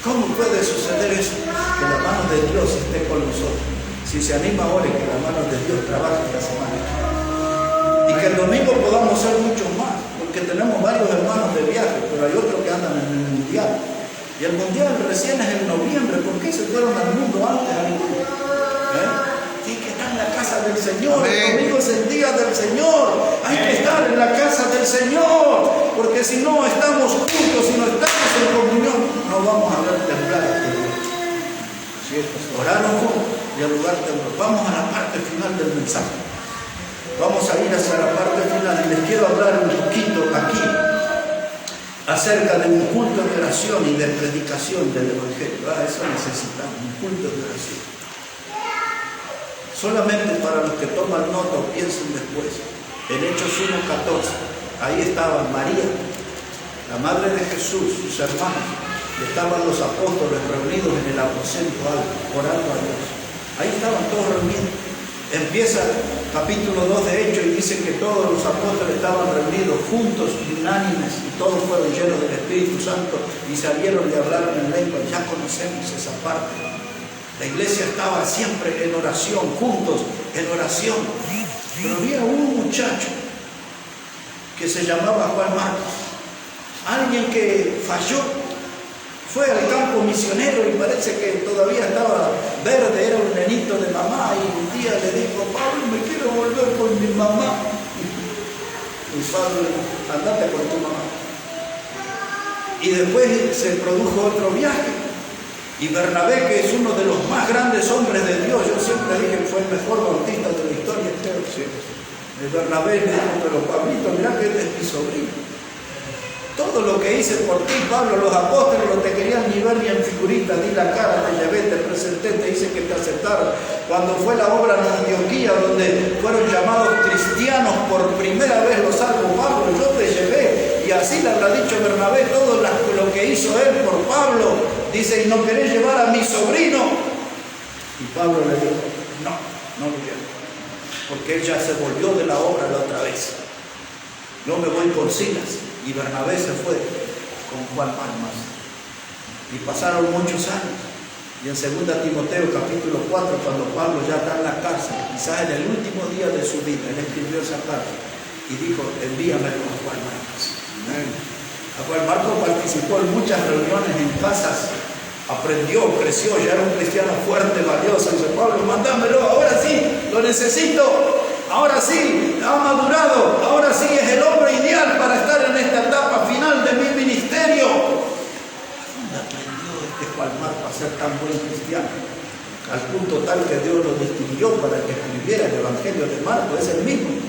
¿Cómo puede suceder eso? Que la mano de Dios esté con nosotros. Si se anima ahora, que la mano de Dios trabaje esta semana. Y que el domingo podamos ser muchos más, porque tenemos varios hermanos de viaje, pero hay otros que andan en el mundial. Y el mundial recién es en noviembre. ¿Por qué se fueron al mundo antes? Tiene que estar en la casa del Señor. El domingo es el día del Señor. Hay que estar en la casa del Señor, porque si no estamos juntos, si no estamos en comunión, no vamos a ver temblar este lugar. Oraron juntos y al lugar tembló. Vamos a la parte final del mensaje. Vamos a ir hacia la parte final y les quiero hablar un poquito aquí acerca de un culto de oración y de predicación del Evangelio. Eso necesitamos, un culto de oración. Solamente para los que toman nota o piensen después. En Hechos 1:14, ahí estaba María, la madre de Jesús, sus hermanos, y estaban los apóstoles reunidos en el aposento alto, orando a Dios. Ahí estaban todos reunidos. Empieza capítulo 2 de Hechos y dice que todos los apóstoles estaban reunidos juntos y unánimes y todos fueron llenos del Espíritu Santo y salieron y hablaron en lengua. Ya conocemos esa parte. La iglesia estaba siempre en oración, juntos en oración. Pero había un muchacho que se llamaba Juan Marcos, alguien que falló. Fue al campo misionero y parece que todavía estaba verde, era un nenito de mamá, y un día le dijo: Pablo, me quiero volver con mi mamá. Y Pablo: andate con tu mamá. Y después se produjo otro viaje. Y Bernabé, que es uno de los más grandes hombres de Dios, yo siempre dije que fue el mejor bautista de la historia, creo. El Bernabé le dijo: pero Pablito, mirá que este es mi sobrino. Todo lo que hice por ti, Pablo, los apóstoles no te querían ni ver ni en figurita, di la cara, te llevé, te presenté, te hice que te aceptaron. Cuando fue la obra en Antioquía, donde fueron llamados cristianos por primera vez los salvos, Pablo, yo te llevé. Y así le habrá dicho Bernabé todo lo que hizo él por Pablo. Dice: ¿y no querés llevar a mi sobrino? Y Pablo le dijo: no lo quiero, porque él ya se volvió de la obra la otra vez. Yo me voy con Silas. Y Bernabé se fue con Juan Marcos. Y pasaron muchos años. Y en 2 Timoteo capítulo 4, cuando Pablo ya está en la cárcel, quizás en el último día de su vida, él escribió esa carta y dijo: envíame con Juan Marcos. A Juan Marcos participó en muchas reuniones en casas, aprendió, creció, ya era un cristiano fuerte, valioso. Dice: Pablo, mándamelo, ahora sí, lo necesito. Ahora sí, ha madurado, ahora sí es el hombre ideal para estar en esta etapa final de mi ministerio. ¿Dónde aprendió Juan Marcos a ser tan buen cristiano? Al punto tal que Dios lo distinguió para que escribiera el Evangelio de Marcos, es el mismo.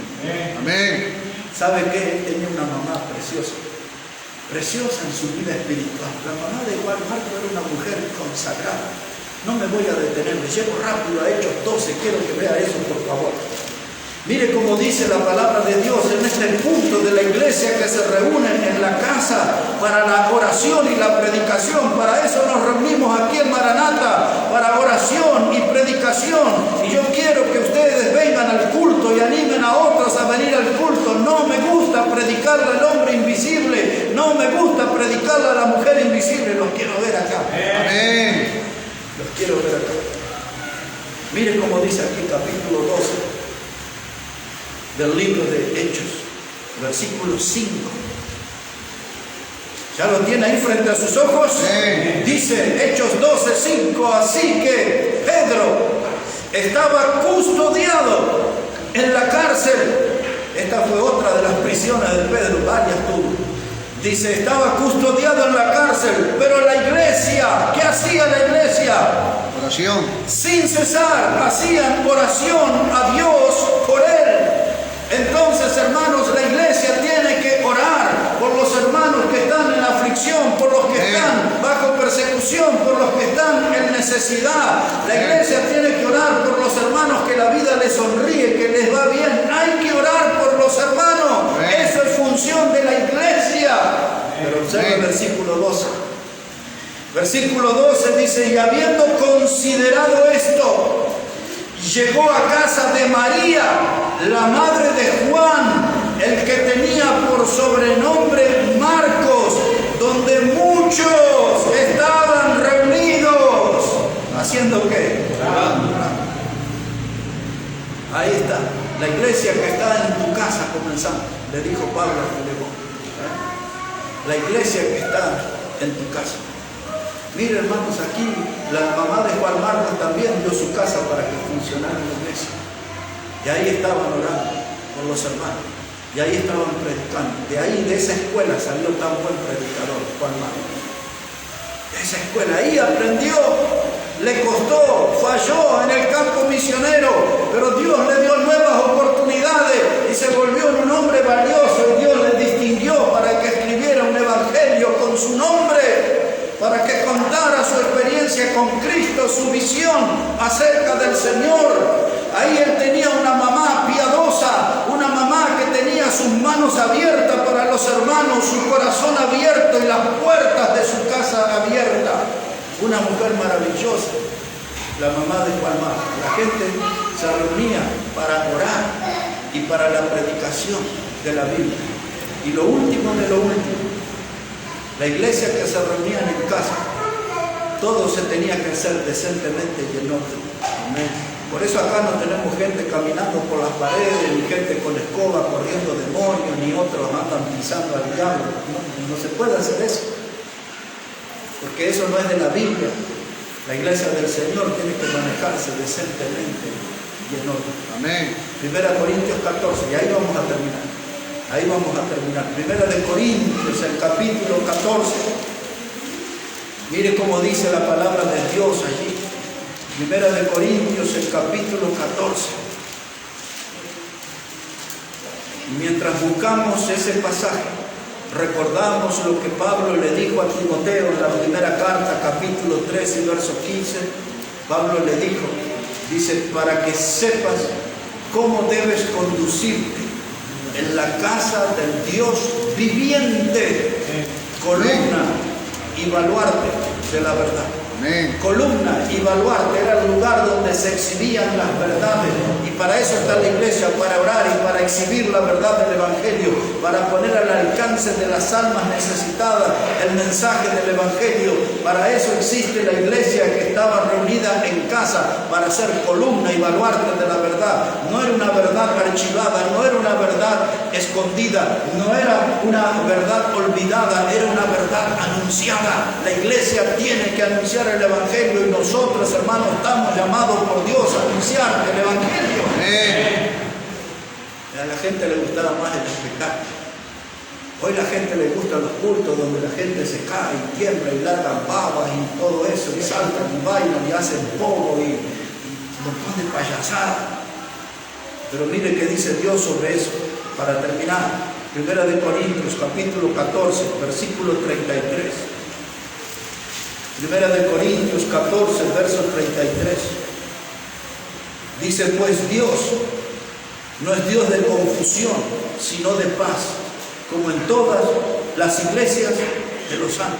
Amén. ¿Sabe qué? Él tenía una mamá preciosa en su vida espiritual. La mamá de Juan Marcos era una mujer consagrada. No me voy a detener, me llevo rápido a Hechos 12, quiero que vea eso, por favor. Mire cómo dice la palabra de Dios en este punto de la iglesia que se reúnen en la casa para la oración y la predicación. Para eso nos reunimos aquí en Maranata, para oración y predicación. Y yo quiero que ustedes vengan al culto y animen a otros a venir al culto. No me gusta predicarle al hombre invisible, no me gusta predicarle a la mujer invisible. Los quiero ver acá. Amén. Los quiero ver acá. Mire cómo dice aquí capítulo 12. Del libro de Hechos, versículo 5. ¿Ya lo tiene ahí frente a sus ojos? Sí. Dice Hechos 12:5. Así que Pedro estaba custodiado en la cárcel. Esta fue otra de las prisiones de Pedro, varias tuvo. Dice: estaba custodiado en la cárcel, pero la iglesia, ¿qué hacía la iglesia? Oración. Sin cesar, hacían oración a Dios por él. Entonces, hermanos, la iglesia tiene que orar por los hermanos que están en aflicción, por los que están bajo persecución, por los que están en necesidad. La iglesia tiene que orar por los hermanos que la vida les sonríe, que les va bien. Hay que orar por los hermanos. Eso es función de la iglesia. Pero observa el versículo 12. Versículo 12 dice: y habiendo considerado esto, llegó a casa de María, la madre de Juan, el que tenía por sobrenombre Marcos, donde muchos estaban reunidos La iglesia que está en tu casa comenzando, le dijo Pablo a Filemón. La iglesia que está en tu casa. Mire, hermanos, aquí la mamá de Juan Marcos también dio su casa para que funcionara la iglesia. Y ahí estaban orando por los hermanos. Y ahí estaban predicando. De ahí, de esa escuela, salió tan buen predicador, Juan Marcos. De esa escuela, ahí aprendió. Le costó, falló en el campo misionero, pero Dios le dio nuevas oportunidades y se volvió en un hombre valioso. Y Dios le distinguió para que escribiera un evangelio con su nombre, para que contara su experiencia con Cristo, su visión acerca del Señor. Ahí él tenía una mamá piadosa, una mamá que tenía sus manos abiertas para los hermanos, su corazón abierto y las puertas de su casa abiertas. Una mujer maravillosa, la mamá de Juan Marcos. La gente se reunía para orar y para la predicación de la Biblia. Y lo último de lo último, la iglesia que se reunían en casa, todo se tenía que hacer decentemente y en orden. Amén. Por eso acá no tenemos gente caminando por las paredes, ni gente con escoba corriendo demonios, ni otros andan pisando al diablo. No se puede hacer eso. Porque eso no es de la Biblia. La iglesia del Señor tiene que manejarse decentemente y en orden. Amén. 1 Corintios 14, y ahí vamos a terminar. Ahí vamos a terminar. 1 Corintios, el capítulo 14. Mire cómo dice la palabra de Dios allí. 1 Corintios, el capítulo 14. Y mientras buscamos ese pasaje, recordamos lo que Pablo le dijo a Timoteo en la primera carta, capítulo 3 y verso 15. Pablo le dijo, dice, para que sepas cómo debes conducirte en la casa del Dios viviente, columna y baluarte de la verdad. Amén. Columna y baluarte era el lugar donde se exhibían las verdades, y para eso está la iglesia, para orar y para exhibir la verdad del evangelio, para poner al alcance de las almas necesitadas el mensaje del evangelio. Para eso existe la iglesia que estaba reunida en casa, para ser columna y baluarte de la verdad. No era una verdad archivada, no era una verdad escondida, no era una verdad olvidada, era una verdad anunciada. La iglesia tiene que anunciar el evangelio, y nosotros, hermanos, estamos llamados por Dios a anunciar el evangelio. A la gente le gustaba más el espectáculo. Hoy la gente le gusta los cultos donde la gente se cae y tiembla y largan babas y todo eso, y saltan y bailan y hacen poco y un montón de payasada. Pero mire qué dice Dios sobre eso. Para terminar, 1 Corintios capítulo 14, versículo 33. 1 Corintios 14, verso 33. Dice, pues Dios no es Dios de confusión, sino de paz, como en todas las iglesias de los santos.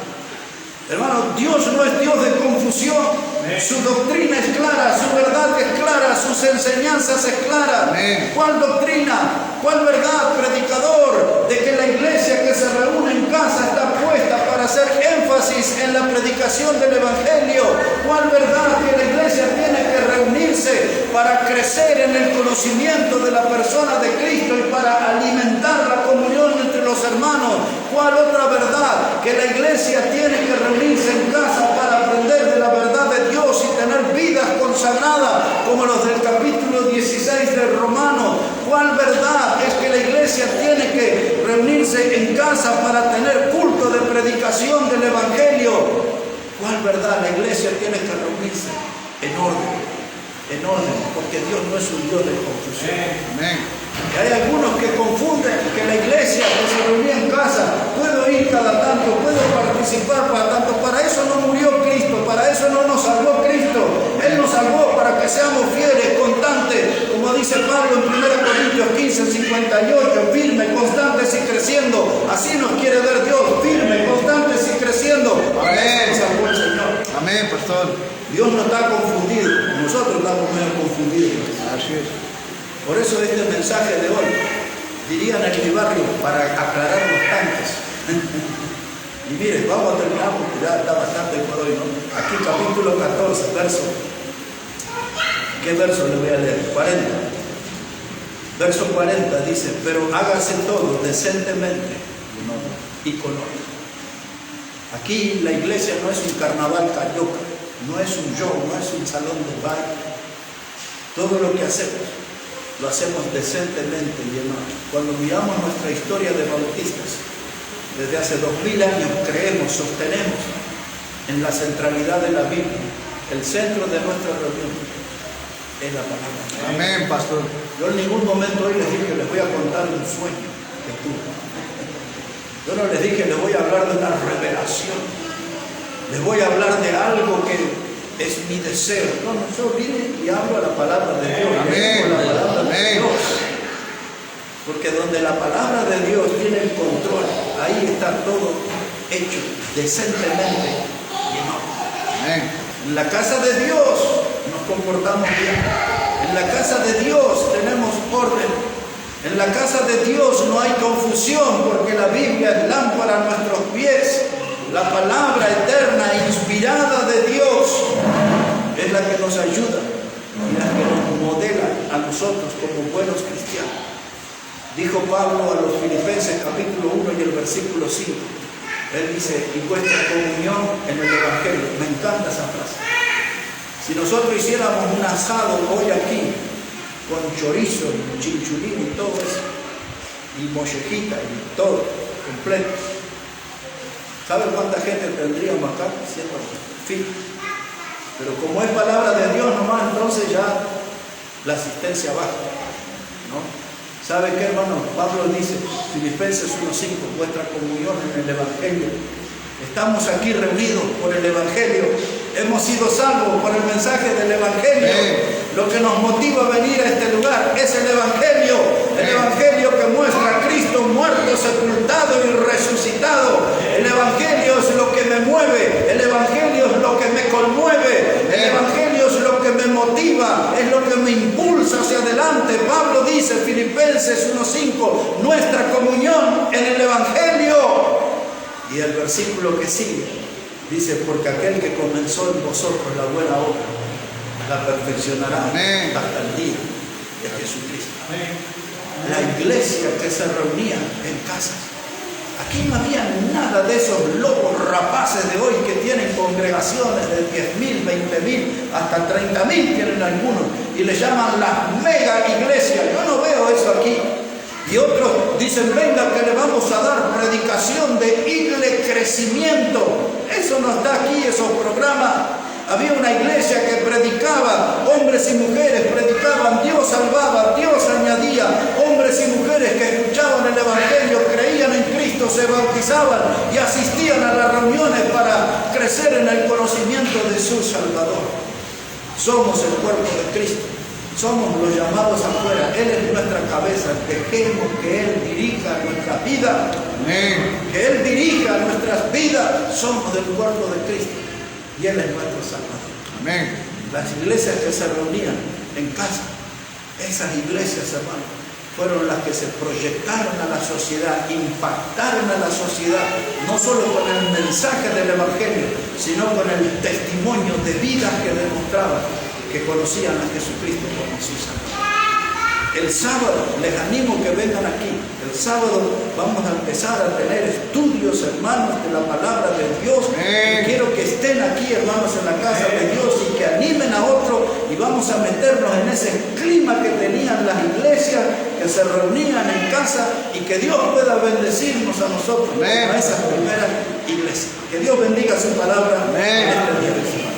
Hermano, Dios no es Dios de confusión. Su doctrina es clara, su verdad es clara, sus enseñanzas es clara. ¿Cuál doctrina? ¿Cuál verdad, predicador? De que la iglesia que se reúne en casa está puesta para hacer énfasis en la predicación del evangelio. ¿Cuál verdad? Que la iglesia tiene que reunirse para crecer en el conocimiento de la persona de Cristo y para alimentar la comunión entre los hermanos. ¿Cuál otra verdad? Que la iglesia tiene que reunirse en casa para aprender de la verdad de Dios y tener vidas consagradas como los del capítulo 16 de Romanos. ¿Cuál verdad? Es que la iglesia tiene que reunirse en casa para tener culto de predicación del evangelio. ¿Cuál verdad? La iglesia tiene que reunirse en orden, porque Dios no es un Dios de confusión. Amén. Y hay algunos que confunden que la iglesia que se reunía en casa, puedo ir cada tanto, puedo participar para tanto. Para eso no murió Cristo, para eso no nos salvó Cristo. Él nos salvó para que seamos fieles, constantes, como dice Pablo en 1 Corintios 15, 58, firmes, constantes y creciendo. Así nos quiere ver Dios, firmes, constantes y creciendo. Amén. Nos salvó el Señor. Amén, pastor. Dios no está confundido, nosotros estamos medio confundidos. Así es. Por eso este mensaje de hoy, dirían en mi barrio, para aclarar los tanques. Y mire, vamos a terminar porque ya está bastante por hoy, ¿no? Aquí capítulo 14, verso. ¿Qué verso le voy a leer? 40. Verso 40 dice, pero hágase todo decentemente y con orden. Aquí la iglesia no es un carnaval carioca, no es un show, no es un salón de baile. Todo lo que hacemos, lo hacemos decentemente y en orden. Cuando miramos nuestra historia de bautistas, desde hace 2000 años creemos, sostenemos en la centralidad de la Biblia. El centro de nuestra reunión es la palabra. Amén, pastor. Yo en ningún momento hoy les dije, les voy a contar un sueño que tuve. Yo no les dije, les voy a hablar de una revelación. Les voy a hablar de algo que es mi deseo. No, yo vine y hablo a la palabra de Dios. Amén. La palabra de Amén. Dios. Porque donde la palabra de Dios tiene el control, ahí está todo hecho decentemente y en orden. Amén. En la casa de Dios nos comportamos bien. En la casa de Dios tenemos orden. En la casa de Dios no hay confusión, porque la Biblia es lámpara a nuestros pies. La palabra eterna, inspirada de Dios, es la que nos ayuda y la que nos modela a nosotros como buenos cristianos. Dijo Pablo a los Filipenses capítulo 1 y el versículo 5. Él dice, y vuestra comunión en el Evangelio. Me encanta esa frase. Si nosotros hiciéramos un asado hoy aquí, con chorizo, y chinchulín y todo eso, y mollejita y todo, completo, ¿sabe cuánta gente tendríamos acá? Siendo fin. Pero como es palabra de Dios nomás, entonces ya la asistencia baja, ¿no? ¿Sabe qué, hermano? Pablo dice, Filipenses 1:5, vuestra comunión en el Evangelio. Estamos aquí reunidos por el Evangelio. Hemos sido salvos por el mensaje del Evangelio. Lo que nos motiva a venir a este lugar es el Evangelio. El Evangelio que muestra a Cristo muerto, sepultado y resucitado. El Evangelio es lo que me mueve. El Evangelio es lo que me conmueve. El Evangelio es lo que me motiva. Es lo que me impulsa hacia adelante. Pablo dice, Filipenses 1:5, nuestra comunión en el Evangelio. Y el versículo que sigue dice, porque aquel que comenzó en vosotros la buena obra, la perfeccionará hasta el día de Jesucristo. Amén. La iglesia que se reunía en casas. Aquí no había nada de esos lobos rapaces de hoy que tienen congregaciones de 10.000, 20.000, hasta 30.000 tienen algunos, y le llaman las mega iglesias. Yo no veo eso aquí. Y otros dicen, venga que le vamos a dar predicación de crecimiento. Eso no está aquí, esos programas. Había una iglesia que predicaba, hombres y mujeres predicaban, Dios salvaba, Dios añadía, hombres y mujeres que escuchaban el Evangelio, creían en Cristo, se bautizaban y asistían a las reuniones para crecer en el conocimiento de su Salvador. Somos el cuerpo de Cristo. Somos los llamados afuera. Él es nuestra cabeza. Dejemos que Él dirija nuestra vida. Amén. Que Él dirija nuestras vidas. Somos del cuerpo de Cristo. Y Él es nuestro Salvador. Amén. Las iglesias que se reunían en casa, esas iglesias, hermanos, fueron las que se proyectaron a la sociedad, impactaron a la sociedad, no solo con el mensaje del Evangelio, sino con el testimonio de vidas que demostraban que conocían a Jesucristo como su Salvador. El sábado, les animo que vengan aquí. El sábado vamos a empezar a tener estudios, hermanos, de la palabra de Dios. Y quiero que estén aquí, hermanos, en la casa de Dios y que animen a otros. Y vamos a meternos en ese clima que tenían las iglesias, que se reunían en casa, y que Dios pueda bendecirnos a nosotros, a esas primeras iglesias. Que Dios bendiga su palabra en este día del Señor.